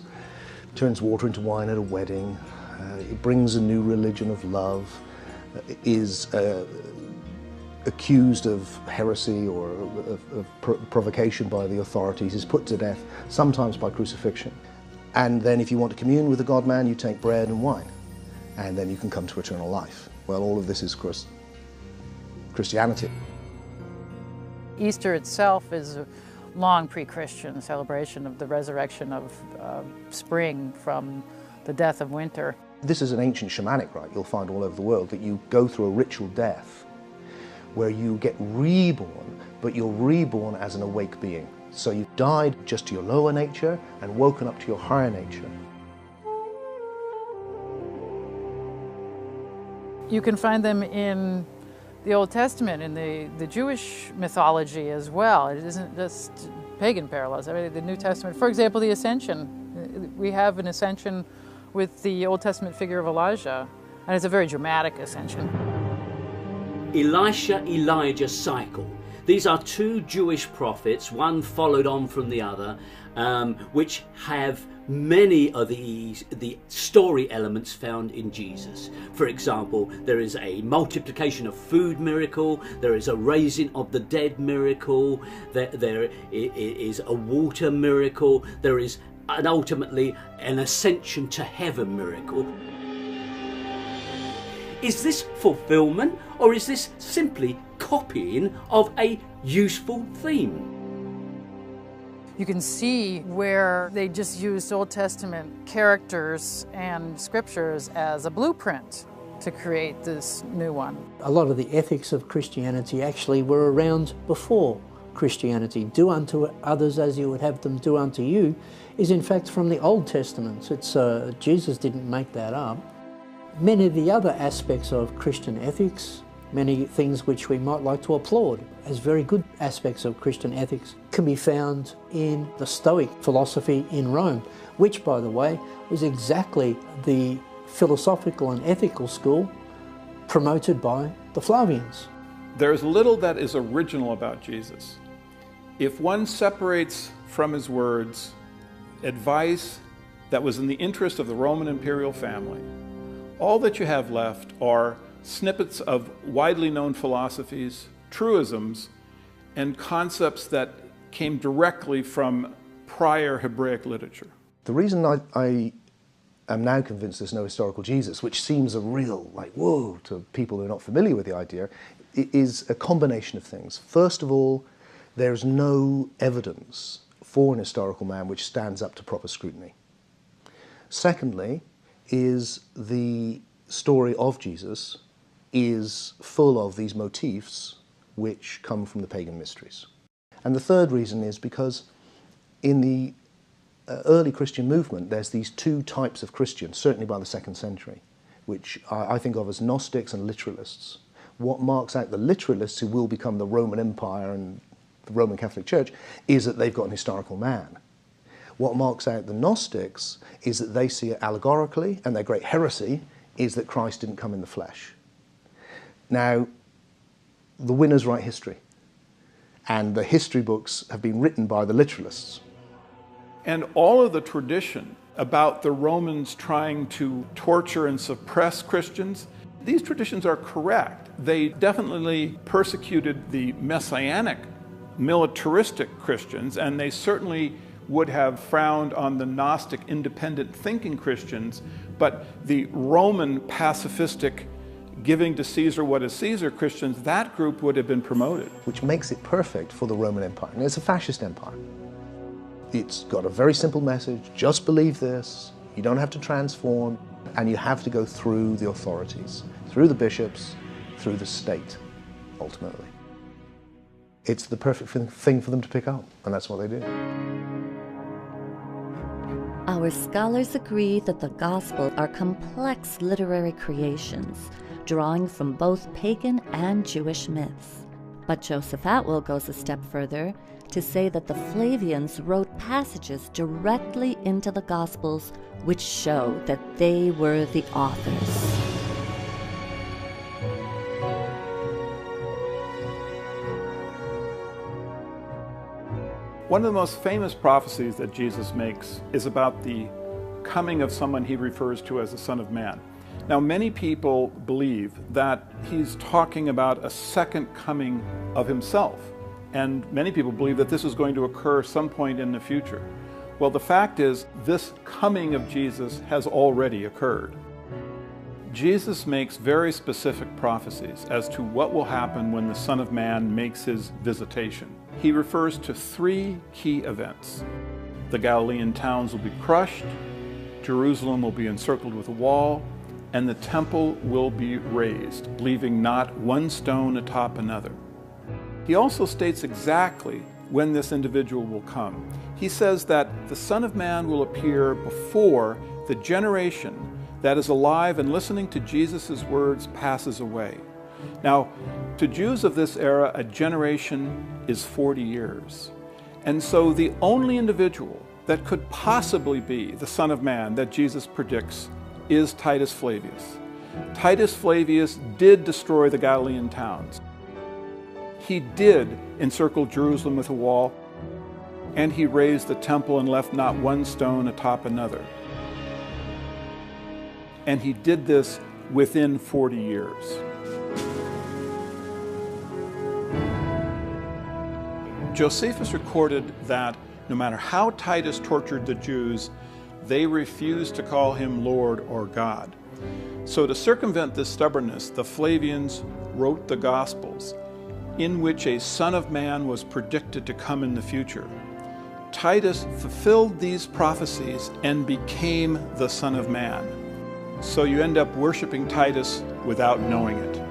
turns water into wine at a wedding, it brings a new religion of love, is accused of heresy or of provocation by the authorities, is put to death, sometimes by crucifixion. And then if you want to commune with the God-man, you take bread and wine, and then you can come to eternal life. Well, all of this is, of course, Christianity.
Easter itself is a long pre-Christian celebration of the resurrection of spring from the death of winter.
This is an ancient shamanic rite you'll find all over the world, that you go through a ritual death where you get reborn, but you're reborn as an awake being. So you've died just to your lower nature and woken up to your higher nature.
You can find them in the Old Testament, in the Jewish mythology as well. It isn't just pagan parallels. I mean, the New Testament, for example, the Ascension. We have an ascension with the Old Testament figure of Elijah, and it's a very dramatic ascension.
Elisha-Elijah cycle. These are two Jewish prophets, one followed on from the other, which have many of the story elements found in Jesus. For example, there is a multiplication of food miracle, there is a raising of the dead miracle, there is a water miracle, there is ultimately an ascension to heaven miracle. Is this fulfillment, or is this simply copying of a useful theme?
You can see where they just used Old Testament characters and scriptures as a blueprint to create this new one.
A lot of the ethics of Christianity actually were around before Christianity. Do unto others as you would have them do unto you is in fact from the Old Testament. Jesus didn't make that up. Many of the other aspects of Christian ethics, many things which we might like to applaud as very good aspects of Christian ethics, can be found in the Stoic philosophy in Rome, which, by the way, was exactly the philosophical and ethical school promoted by the Flavians.
There's little that is original about Jesus. If one separates from his words advice that was in the interest of the Roman imperial family, all that you have left are snippets of widely known philosophies, truisms, and concepts that came directly from prior Hebraic literature.
The reason I am now convinced there's no historical Jesus, which seems a real, like, whoa, to people who are not familiar with the idea, is a combination of things. First of all, there's no evidence for an historical man which stands up to proper scrutiny. Secondly, is the story of Jesus is full of these motifs which come from the pagan mysteries. And the third reason is because in the early Christian movement, there's these two types of Christians, certainly by the 2nd century, which I think of as Gnostics and literalists. What marks out the literalists, who will become the Roman Empire and the Roman Catholic Church, is that they've got an historical man. What marks out the Gnostics is that they see it allegorically, and their great heresy is that Christ didn't come in the flesh. Now, the winners write history, and the history books have been written by the literalists.
And all of the tradition about the Romans trying to torture and suppress Christians, these traditions are correct. They definitely persecuted the messianic, militaristic Christians, and they certainly would have frowned on the Gnostic, independent thinking Christians, but the Roman pacifistic giving to Caesar what is Caesar Christians, that group would have been promoted.
Which makes it perfect for the Roman Empire. And it's a fascist empire. It's got a very simple message: just believe this, you don't have to transform, and you have to go through the authorities, through the bishops, through the state, ultimately. It's the perfect thing for them to pick up, and that's what they do.
Our scholars agree that the Gospels are complex literary creations, drawing from both pagan and Jewish myths. But Joseph Atwill goes a step further to say that the Flavians wrote passages directly into the Gospels which show that they were the authors.
One of the most famous prophecies that Jesus makes is about the coming of someone he refers to as the Son of Man. Now, many people believe that he's talking about a second coming of himself, and many people believe that this is going to occur some point in the future. Well, the fact is, this coming of Jesus has already occurred. Jesus makes very specific prophecies as to what will happen when the Son of Man makes his visitation. He refers to three key events. The Galilean towns will be crushed, Jerusalem will be encircled with a wall, and the temple will be razed, leaving not one stone atop another. He also states exactly when this individual will come. He says that the Son of Man will appear before the generation that is alive and listening to Jesus' words passes away. Now, to Jews of this era, a generation is 40 years. And so the only individual that could possibly be the Son of Man that Jesus predicts is Titus Flavius. Titus Flavius did destroy the Galilean towns. He did encircle Jerusalem with a wall, and he razed the temple and left not one stone atop another. And he did this within 40 years. Josephus recorded that no matter how Titus tortured the Jews, they refused to call him Lord or God. So to circumvent this stubbornness, the Flavians wrote the Gospels, in which a Son of Man was predicted to come in the future. Titus fulfilled these prophecies and became the Son of Man. So you end up worshiping Titus without knowing it.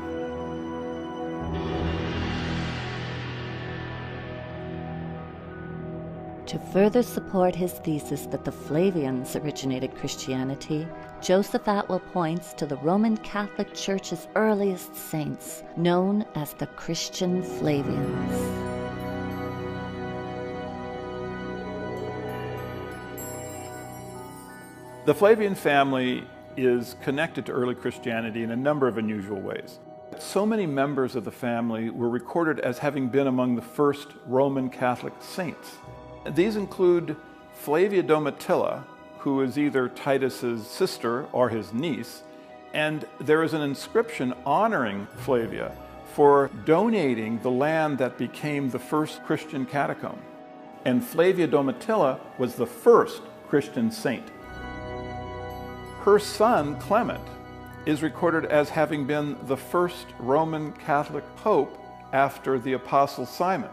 To further support his thesis that the Flavians originated Christianity, Joseph Atwill points to the Roman Catholic Church's earliest saints, known as the Christian Flavians.
The Flavian family is connected to early Christianity in a number of unusual ways. So many members of the family were recorded as having been among the first Roman Catholic saints. These include Flavia Domitilla, who is either Titus's sister or his niece, and there is an inscription honoring Flavia for donating the land that became the first Christian catacomb. And Flavia Domitilla was the first Christian saint. Her son, Clement, is recorded as having been the first Roman Catholic pope after the Apostle Simon.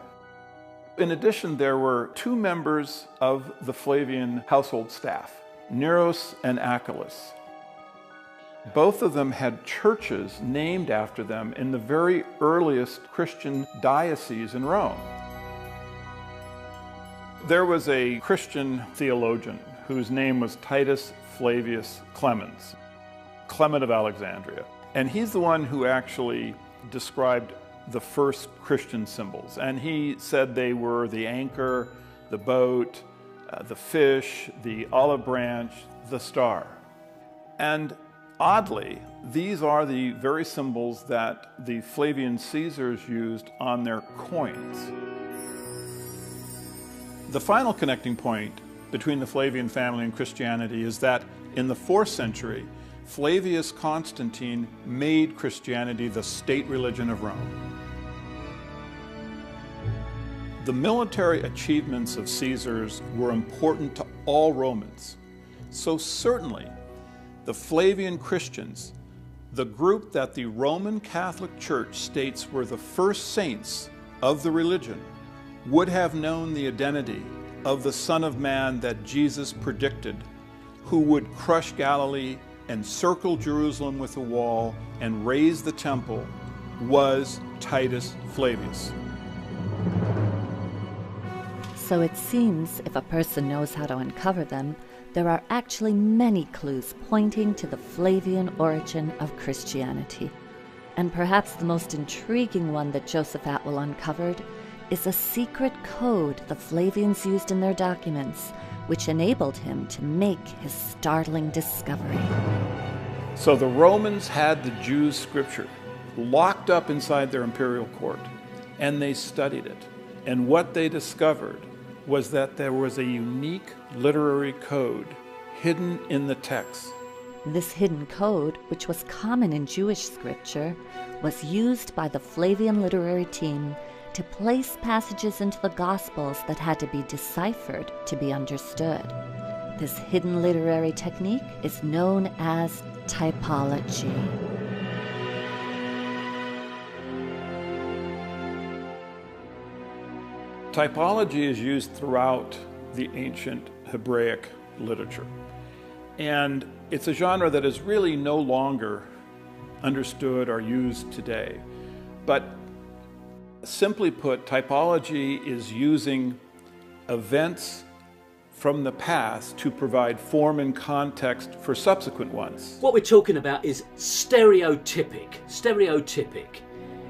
In addition, there were two members of the Flavian household staff, Neros and Achilles. Both of them had churches named after them in the very earliest Christian dioceses in Rome. There was a Christian theologian whose name was Titus Flavius Clemens, Clement of Alexandria. And he's the one who actually described the first Christian symbols. And he said they were the anchor, the boat, the fish, the olive branch, the star. And oddly, these are the very symbols that the Flavian Caesars used on their coins. The final connecting point between the Flavian family and Christianity is that in the 4th century, Flavius Constantine made Christianity the state religion of Rome. The military achievements of Caesars were important to all Romans. So certainly, the Flavian Christians the group that the Roman Catholic Church states were the first saints of the religion, would have known the identity of the Son of Man that Jesus predicted, who would crush Galilee, encircle Jerusalem with a wall, and raise the temple, was Titus Flavius.
So it seems if a person knows how to uncover them, there are actually many clues pointing to the Flavian origin of Christianity. And perhaps the most intriguing one that Joseph Atwill uncovered is a secret code the Flavians used in their documents, which enabled him to make his startling discovery.
So the Romans had the Jews' scripture locked up inside their imperial court, and they studied it. And what they discovered was that there was a unique literary code hidden in the text.
This hidden code, which was common in Jewish scripture, was used by the Flavian literary team to place passages into the Gospels that had to be deciphered to be understood. This hidden literary technique is known as typology.
Typology is used throughout the ancient Hebraic literature. And it's a genre that is really no longer understood or used today. But simply put, typology is using events from the past to provide form and context for subsequent ones.
What we're talking about is stereotypic.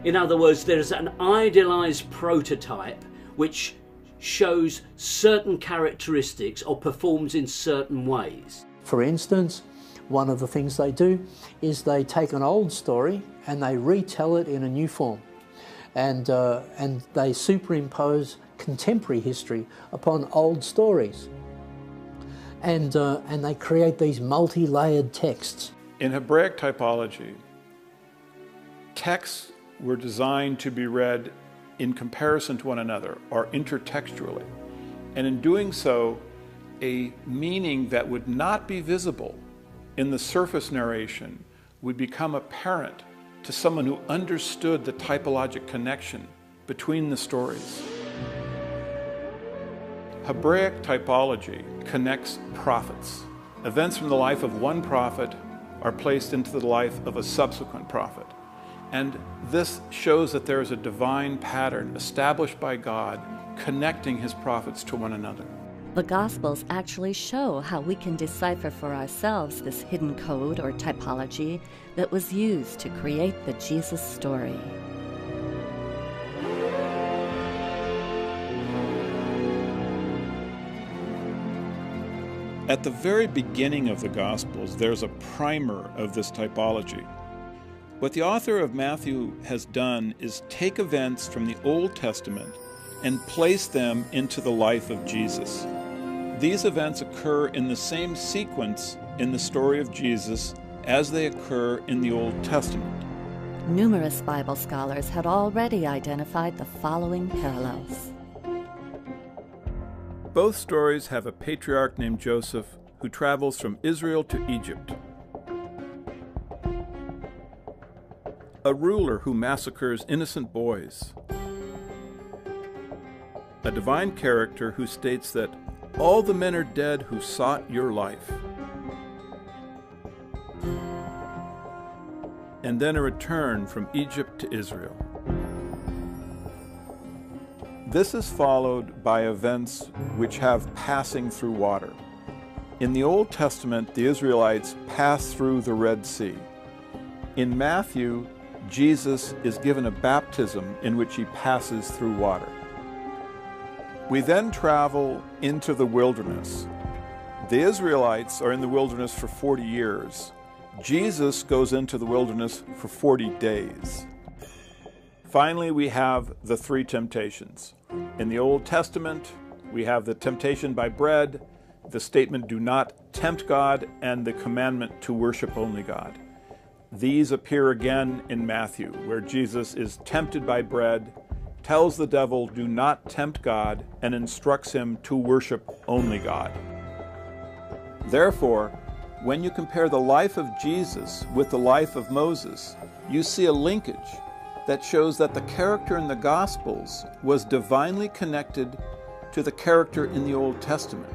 In other words, there's an idealized prototype which shows certain characteristics or performs in certain ways.
For instance, one of the things they do is they take an old story and they retell it in a new form. And they superimpose contemporary history upon old stories. And they create these multi-layered texts.
In Hebraic typology, texts were designed to be read in comparison to one another, or intertextually. And in doing so, a meaning that would not be visible in the surface narration would become apparent to someone who understood the typologic connection between the stories. Hebraic typology connects prophets. Events from the life of one prophet are placed into the life of a subsequent prophet. And this shows that there is a divine pattern established by God connecting his prophets to one another.
The Gospels actually show how we can decipher for ourselves this hidden code or typology that was used to create the Jesus story.
At the very beginning of the Gospels, there's a primer of this typology. What the author of Matthew has done is take events from the Old Testament and place them into the life of Jesus. These events occur in the same sequence in the story of Jesus as they occur in the Old Testament.
Numerous Bible scholars had already identified the following parallels.
Both stories have a patriarch named Joseph who travels from Israel to Egypt, a ruler who massacres innocent boys, a divine character who states that all the men are dead who sought your life, and then a return from Egypt to Israel. This is followed by events which have passing through water. In the Old Testament, the Israelites pass through the Red Sea. In Matthew, Jesus is given a baptism in which he passes through water. We then travel into the wilderness. The Israelites are in the wilderness for 40 years. Jesus goes into the wilderness for 40 days. Finally, we have the three temptations. In the Old Testament, we have the temptation by bread, the statement, "Do not tempt God," and the commandment to worship only God. These appear again in Matthew, where Jesus is tempted by bread, tells the devil, "Do not tempt God," and instructs him to worship only God. Therefore, When you compare the life of Jesus with the life of Moses, you see a linkage that shows that the character in the Gospels was divinely connected to the character in the Old Testament.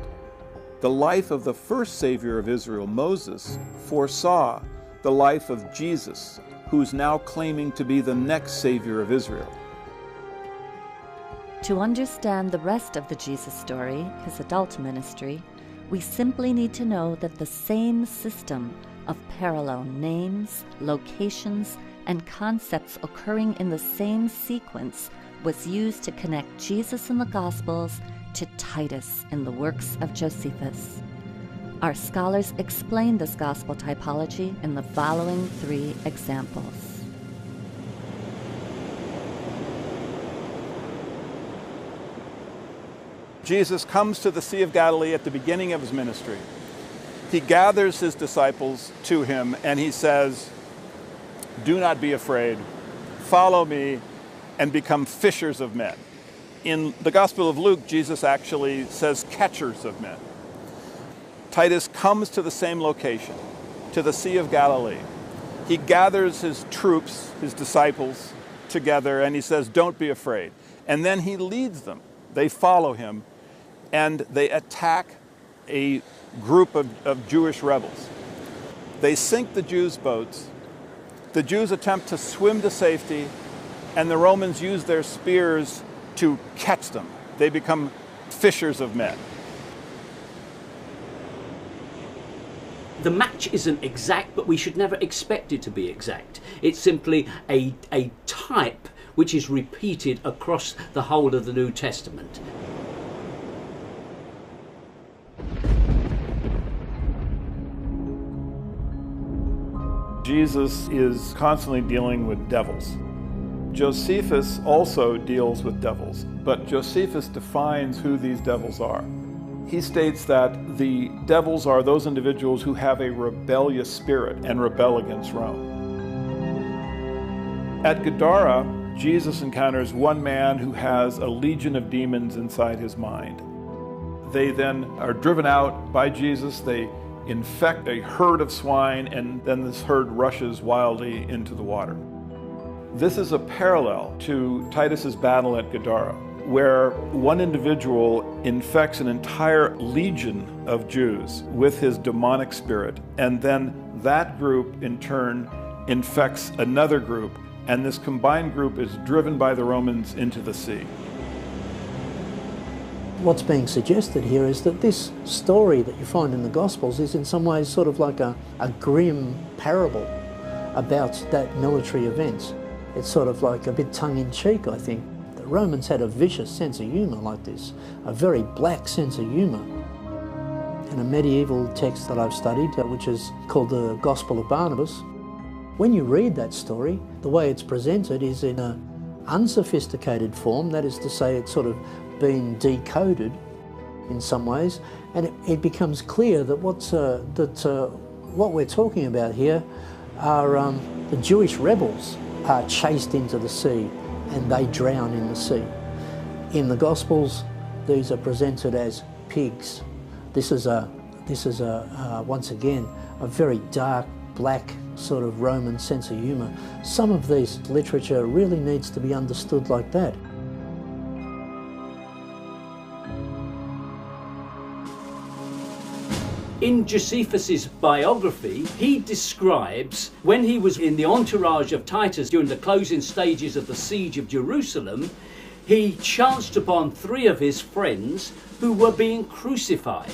The life of the first Savior of Israel, Moses, foresaw the life of Jesus, who's now claiming to be the next Savior of Israel.
To understand the rest of the Jesus story, his adult ministry, we simply need to know that the same system of parallel names, locations, and concepts occurring in the same sequence was used to connect Jesus in the Gospels to Titus in the works of Josephus. Our scholars explain this gospel typology in the following 3 examples.
Jesus comes to the Sea of Galilee at the beginning of his ministry. He gathers his disciples to him and he says, "Do not be afraid. Follow me and become fishers of men." In the Gospel of Luke, Jesus actually says catchers of men. Titus comes to the same location, to the Sea of Galilee. He gathers his troops, his disciples, together and he says, "Don't be afraid." And then he leads them. They follow him and they attack a group of Jewish rebels. They sink the Jews' boats. The Jews attempt to swim to safety, and the Romans use their spears to catch them. They become fishers of men.
The match isn't exact, but we should never expect it to be exact. It's simply a type which is repeated across the whole of the New Testament.
Jesus is constantly dealing with devils. Josephus also deals with devils, but Josephus defines who these devils are. He states that the devils are those individuals who have a rebellious spirit and rebel against Rome. At Gadara, Jesus encounters one man who has a legion of demons inside his mind. They then are driven out by Jesus. They infect a herd of swine, and then this herd rushes wildly into the water. This is a parallel to Titus's battle at Gadara, where one individual infects an entire legion of Jews with his demonic spirit, and then that group in turn infects another group, and this combined group is driven by the Romans into the sea.
What's being suggested here is that this story that you find in the Gospels is in some ways sort of like a grim parable about that military event. It's sort of like a bit tongue-in-cheek, I think. The Romans had a vicious sense of humour like this, a very black sense of humour. In a medieval text that I've studied, which is called the Gospel of Barnabas, when you read that story, the way it's presented is in an unsophisticated form, that is to say it's sort of been decoded in some ways, and it becomes clear that what we're talking about here are the Jewish rebels are chased into the sea and they drown in the sea. In the Gospels, these are presented as pigs. This is once again a very dark, black sort of Roman sense of humour. Some of this literature really needs to be understood like that.
In Josephus's biography, he describes when he was in the entourage of Titus during the closing stages of the siege of Jerusalem, he chanced upon 3 of his friends who were being crucified.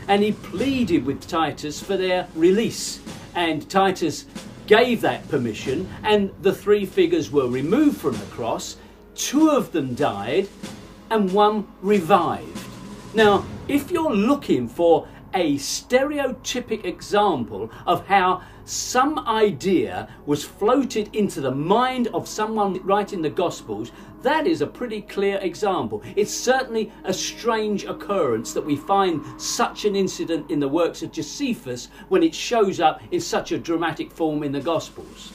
And he pleaded with Titus for their release. And Titus gave that permission, and the 3 figures were removed from the cross. 2 of them died, and 1 revived. Now, if you're looking for a stereotypic example of how some idea was floated into the mind of someone writing the Gospels, that is a pretty clear example. It's certainly a strange occurrence that we find such an incident in the works of Josephus when it shows up in such a dramatic form in the Gospels.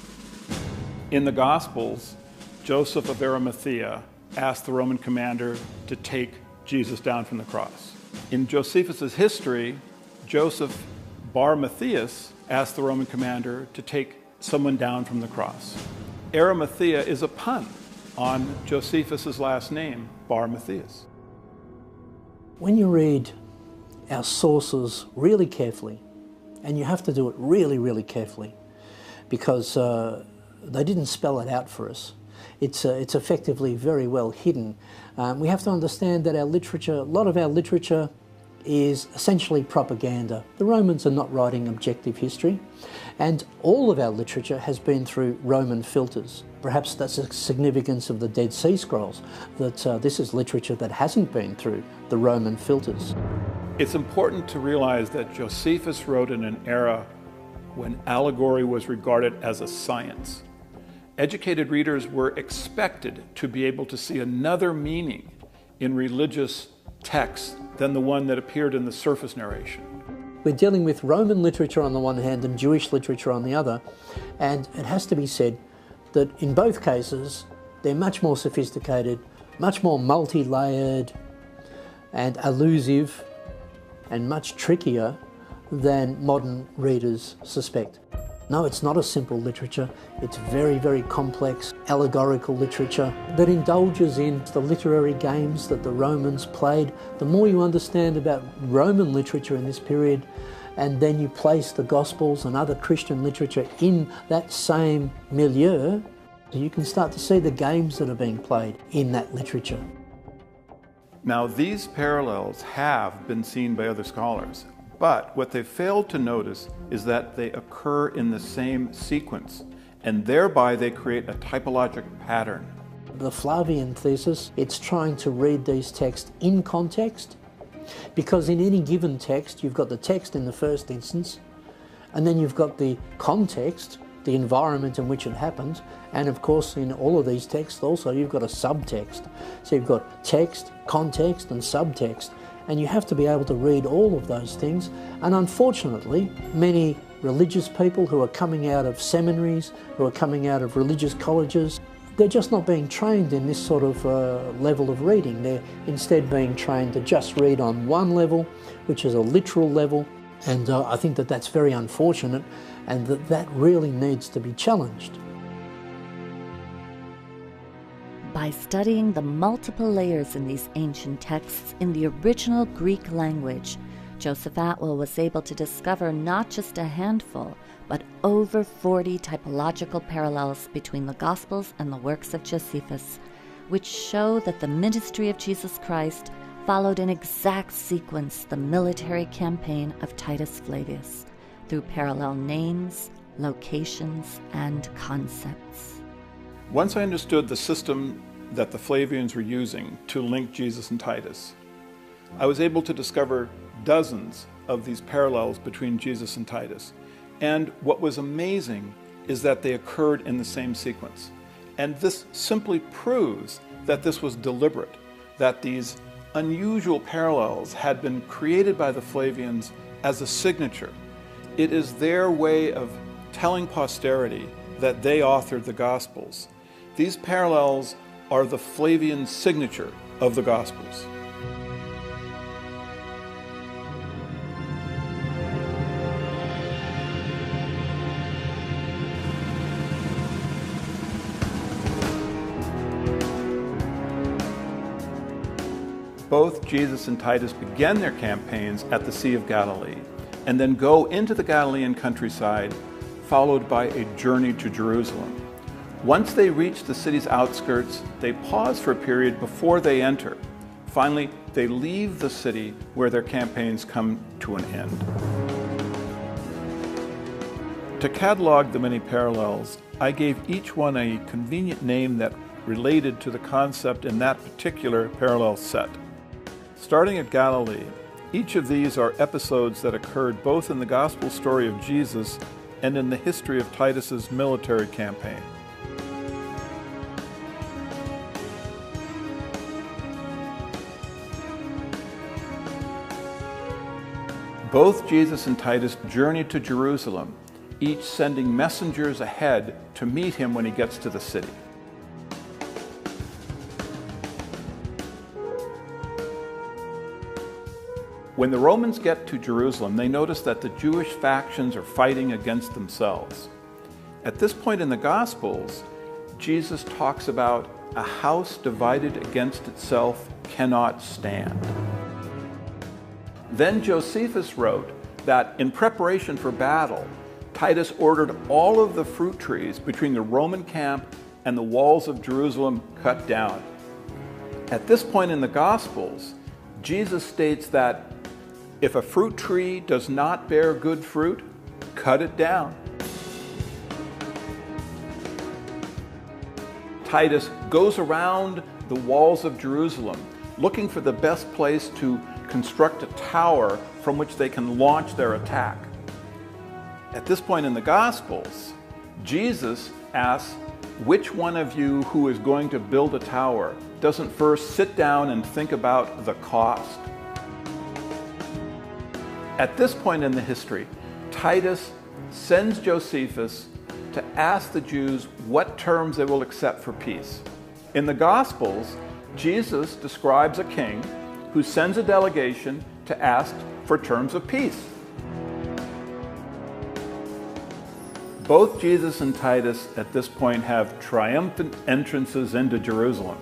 In the Gospels, Joseph of Arimathea asked the Roman commander to take Jesus down from the cross. In Josephus's history, Joseph Bar Matthias asked the Roman commander to take someone down from the cross. Arimathea is a pun on Josephus' last name, Bar Matthias.
When you read our sources really carefully, and you have to do it really, really carefully, because they didn't spell it out for us. It's effectively very well hidden. We have to understand that our literature, a lot of our literature is essentially propaganda. The Romans are not writing objective history, and all of our literature has been through Roman filters. Perhaps that's the significance of the Dead Sea Scrolls, that this is literature that hasn't been through the Roman filters.
It's important to realize that Josephus wrote in an era when allegory was regarded as a science. Educated readers were expected to be able to see another meaning in religious texts than the one that appeared in the surface narration.
We're dealing with Roman literature on the one hand and Jewish literature on the other, and it has to be said that in both cases they're much more sophisticated, much more multi-layered and elusive and much trickier than modern readers suspect. No, it's not a simple literature. It's very, very complex, allegorical literature that indulges in the literary games that the Romans played. The more you understand about Roman literature in this period, and then you place the Gospels and other Christian literature in that same milieu, you can start to see the games that are being played in that literature.
Now, these parallels have been seen by other scholars, but what they failed to notice is that they occur in the same sequence, and thereby they create a typologic pattern.
The Flavian thesis, it's trying to read these texts in context, because in any given text, you've got the text in the first instance, and then you've got the context, the environment in which it happens, and of course in all of these texts also you've got a subtext. So you've got text, context and subtext, and you have to be able to read all of those things. And unfortunately, many religious people who are coming out of seminaries, who are coming out of religious colleges, they're just not being trained in this sort of level of reading. They're instead being trained to just read on one level, which is a literal level, and I think that that's very unfortunate, and that really needs to be challenged.
By studying the multiple layers in these ancient texts in the original Greek language, Joseph Atwill was able to discover not just a handful, but over 40 typological parallels between the Gospels and the works of Josephus, which show that the ministry of Jesus Christ followed in exact sequence the military campaign of Titus Flavius, through parallel names, locations, and concepts.
Once I understood the system that the Flavians were using to link Jesus and Titus, I was able to discover dozens of these parallels between Jesus and Titus. And what was amazing is that they occurred in the same sequence. And this simply proves that this was deliberate, that these unusual parallels had been created by the Flavians as a signature. It is their way of telling posterity that they authored the Gospels. These parallels are the Flavian signature of the Gospels. Both Jesus and Titus began their campaigns at the Sea of Galilee, and then go into the Galilean countryside, followed by a journey to Jerusalem. Once they reach the city's outskirts, they pause for a period before they enter. Finally, they leave the city where their campaigns come to an end. To catalog the many parallels, I gave each one a convenient name that related to the concept in that particular parallel set. Starting at Galilee, each of these are episodes that occurred both in the gospel story of Jesus and in the history of Titus's military campaign. Both Jesus and Titus journey to Jerusalem, each sending messengers ahead to meet him when he gets to the city. When the Romans get to Jerusalem, they notice that the Jewish factions are fighting against themselves. At this point in the Gospels, Jesus talks about a house divided against itself cannot stand. Then Josephus wrote that in preparation for battle, Titus ordered all of the fruit trees between the Roman camp and the walls of Jerusalem cut down. At this point in the Gospels, Jesus states that if a fruit tree does not bear good fruit, cut it down. Titus goes around the walls of Jerusalem looking for the best place to construct a tower from which they can launch their attack. At this point in the Gospels, Jesus asks, which one of you who is going to build a tower doesn't first sit down and think about the cost? At this point in the history, Titus sends Josephus to ask the Jews what terms they will accept for peace. In the Gospels, Jesus describes a king who sends a delegation to ask for terms of peace. Both Jesus and Titus at this point have triumphant entrances into Jerusalem,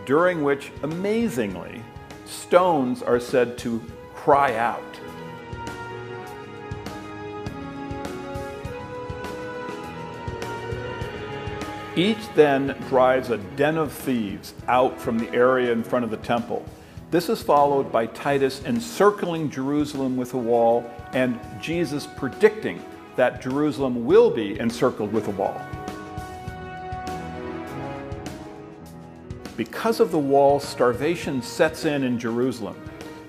during which, amazingly, stones are said to cry out. Each then drives a den of thieves out from the area in front of the temple. This is followed by Titus encircling Jerusalem with a wall and Jesus predicting that Jerusalem will be encircled with a wall. Because of the wall, starvation sets in Jerusalem.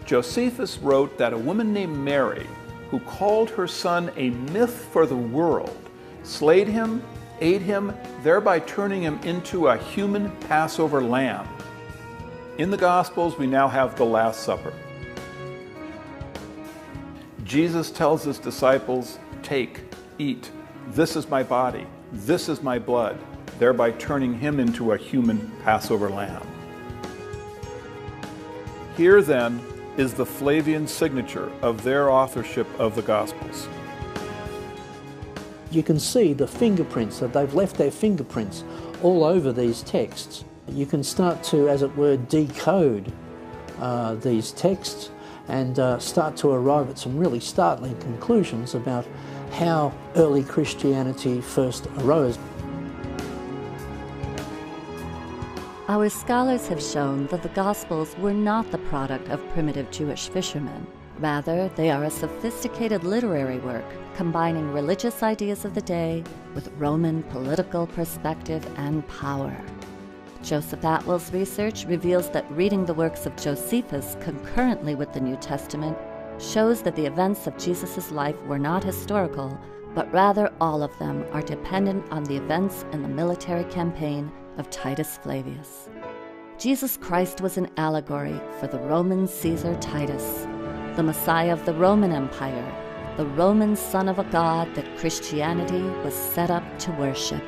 Josephus wrote that a woman named Mary, who called her son a myth for the world, slayed him, ate him, thereby turning him into a human Passover lamb. In the Gospels, we now have the Last Supper. Jesus tells his disciples, "Take, eat, this is my body, this is my blood," thereby turning him into a human Passover lamb. Here then is the Flavian signature of their authorship of the Gospels.
You can see the fingerprints, that they've left their fingerprints all over these texts. You can start to, as it were, decode these texts and start to arrive at some really startling conclusions about how early Christianity first arose.
Our scholars have shown that the Gospels were not the product of primitive Jewish fishermen. Rather, they are a sophisticated literary work combining religious ideas of the day with Roman political perspective and power. Joseph Atwell's research reveals that reading the works of Josephus concurrently with the New Testament shows that the events of Jesus' life were not historical, but rather all of them are dependent on the events in the military campaign of Titus Flavius. Jesus Christ was an allegory for the Roman Caesar Titus, the Messiah of the Roman Empire, the Roman son of a god that Christianity was set up to worship.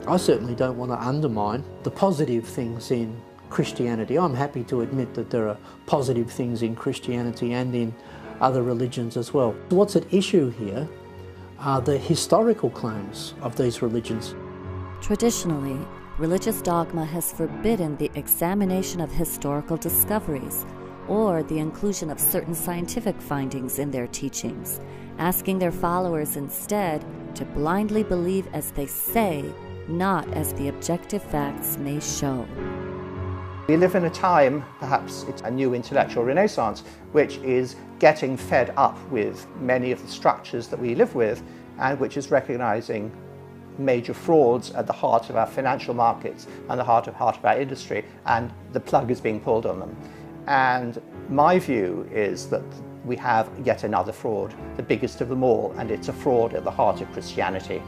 I certainly don't want to undermine the positive things in Christianity. I'm happy to admit that there are positive things in Christianity and in other religions as well. What's at issue here are the historical claims of these religions.
Traditionally, religious dogma has forbidden the examination of historical discoveries or the inclusion of certain scientific findings in their teachings, asking their followers instead to blindly believe as they say, not as the objective facts may show.
We live in a time, perhaps it's a new intellectual renaissance, which is getting fed up with many of the structures that we live with and which is recognizing major frauds at the heart of our financial markets and the heart of our industry, and the plug is being pulled on them. And my view is that we have yet another fraud, the biggest of them all, and it's a fraud at the heart of Christianity.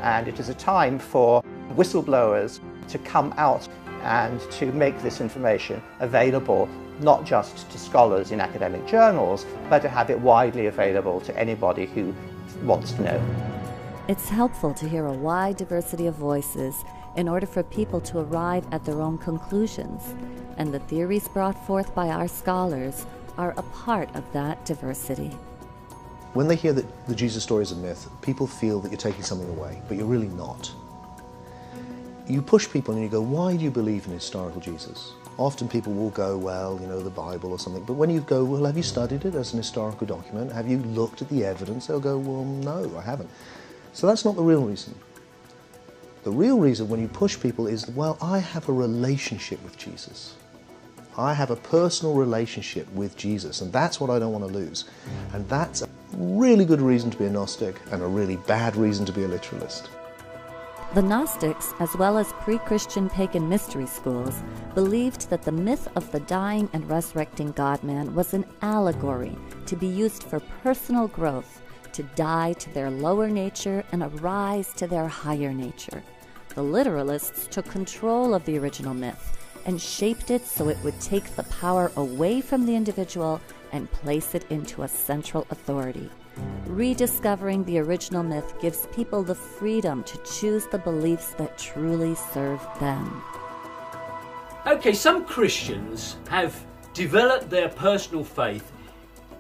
And it is a time for whistleblowers to come out and to make this information available not just to scholars in academic journals, but to have it widely available to anybody who wants to know.
It's helpful to hear a wide diversity of voices in order for people to arrive at their own conclusions, and the theories brought forth by our scholars are a part of that diversity.
When they hear that the Jesus story is a myth, people feel that you're taking something away, but you're really not. You push people and you go, why do you believe in historical Jesus? Often people will go, well, you know, the Bible or something, but when you go, well, have you studied it as an historical document? Have you looked at the evidence? They'll go, well, no, I haven't. So that's not the real reason. The real reason when you push people is, well, I have a relationship with Jesus. I have a personal relationship with Jesus, and that's what I don't want to lose. And that's a really good reason to be a Gnostic and a really bad reason to be a literalist.
The Gnostics, as well as pre-Christian pagan mystery schools, believed that the myth of the dying and resurrecting God-man was an allegory to be used for personal growth, to die to their lower nature and arise to their higher nature. The literalists took control of the original myth and shaped it so it would take the power away from the individual and place it into a central authority. Rediscovering the original myth gives people the freedom to choose the beliefs that truly serve them.
Okay, some Christians have developed their personal faith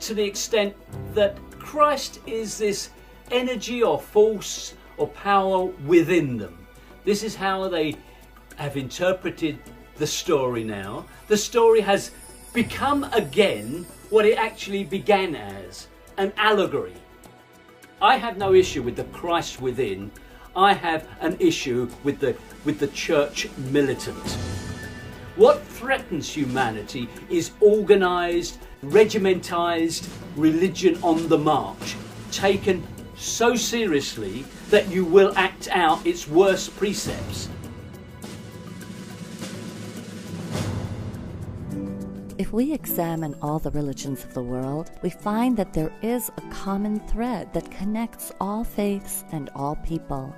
to the extent that Christ is this energy or force or power within them. This is how they have interpreted the story now. The story has become again what it actually began as, an allegory. I have no issue with the Christ within. I have an issue with the church militant. What threatens humanity is organised, regimentised religion on the march, taken so seriously that you will act out its worst precepts.
If we examine all the religions of the world, we find that there is a common thread that connects all faiths and all people.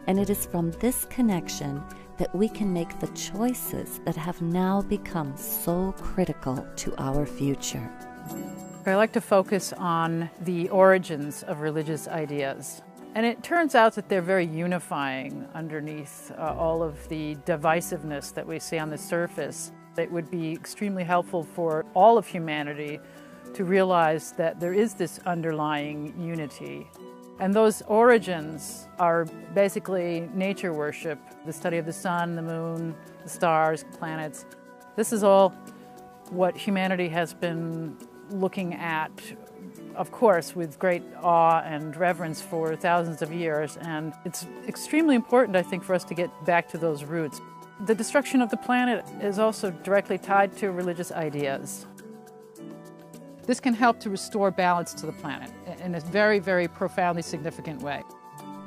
And it is from this connection that we can make the choices that have now become so critical to our future.
I like to focus on the origins of religious ideas. And it turns out that they're very unifying underneath all of the divisiveness that we see on the surface. It would be extremely helpful for all of humanity to realize that there is this underlying unity. And those origins are basically nature worship, the study of the sun, the moon, the stars, planets. This is all what humanity has been looking at, of course, with great awe and reverence for thousands of years. And it's extremely important, I think, for us to get back to those roots. The destruction of the planet is also directly tied to religious ideas. This can help to restore balance to the planet in a very, very profoundly significant way.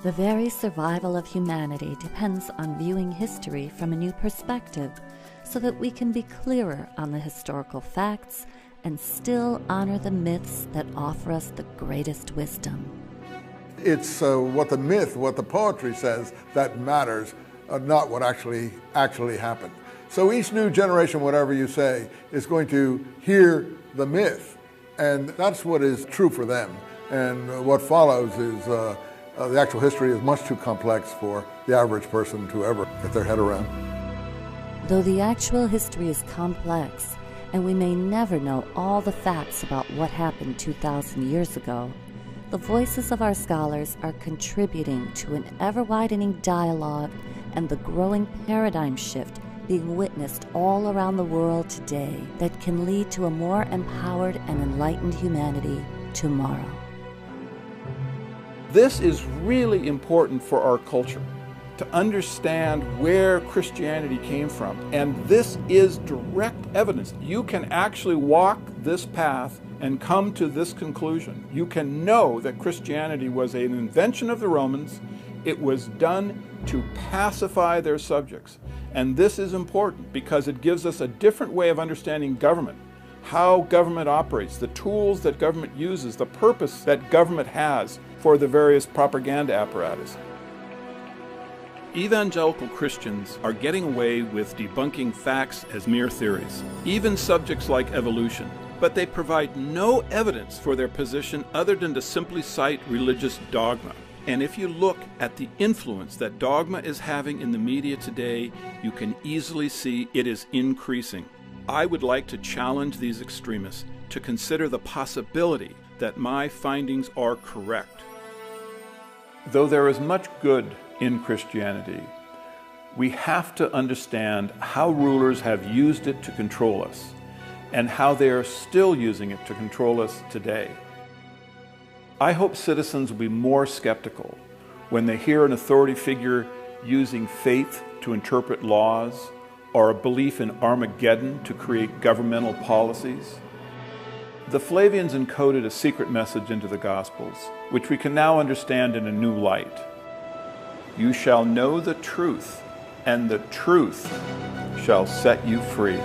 The very survival of humanity depends on viewing history from a new perspective so that we can be clearer on the historical facts and still honor the myths that offer us the greatest wisdom.
It's what the myth, what the poetry says that matters, not what actually happened. So each new generation, whatever you say, is going to hear the myth, and that's what is true for them. And what follows is the actual history is much too complex for the average person to ever get their head around.
Though the actual history is complex, and we may never know all the facts about what happened 2,000 years ago, the voices of our scholars are contributing to an ever-widening dialogue and the growing paradigm shift being witnessed all around the world today that can lead to a more empowered and enlightened humanity tomorrow.
This is really important for our culture, to understand where Christianity came from. And this is direct evidence. You can actually walk this path and come to this conclusion. You can know that Christianity was an invention of the Romans. It was done to pacify their subjects. And this is important because it gives us a different way of understanding government, how government operates, the tools that government uses, the purpose that government has for the various propaganda apparatus. Evangelical Christians are getting away with debunking facts as mere theories, even subjects like evolution, but they provide no evidence for their position other than to simply cite religious dogma. And if you look at the influence that dogma is having in the media today, you can easily see it is increasing. I would like to challenge these extremists to consider the possibility that my findings are correct. Though there is much good in Christianity, we have to understand how rulers have used it to control us and how they are still using it to control us today. I hope citizens will be more skeptical when they hear an authority figure using faith to interpret laws or a belief in Armageddon to create governmental policies. The Flavians encoded a secret message into the Gospels, which we can now understand in a new light. You shall know the truth, and the truth shall set you free.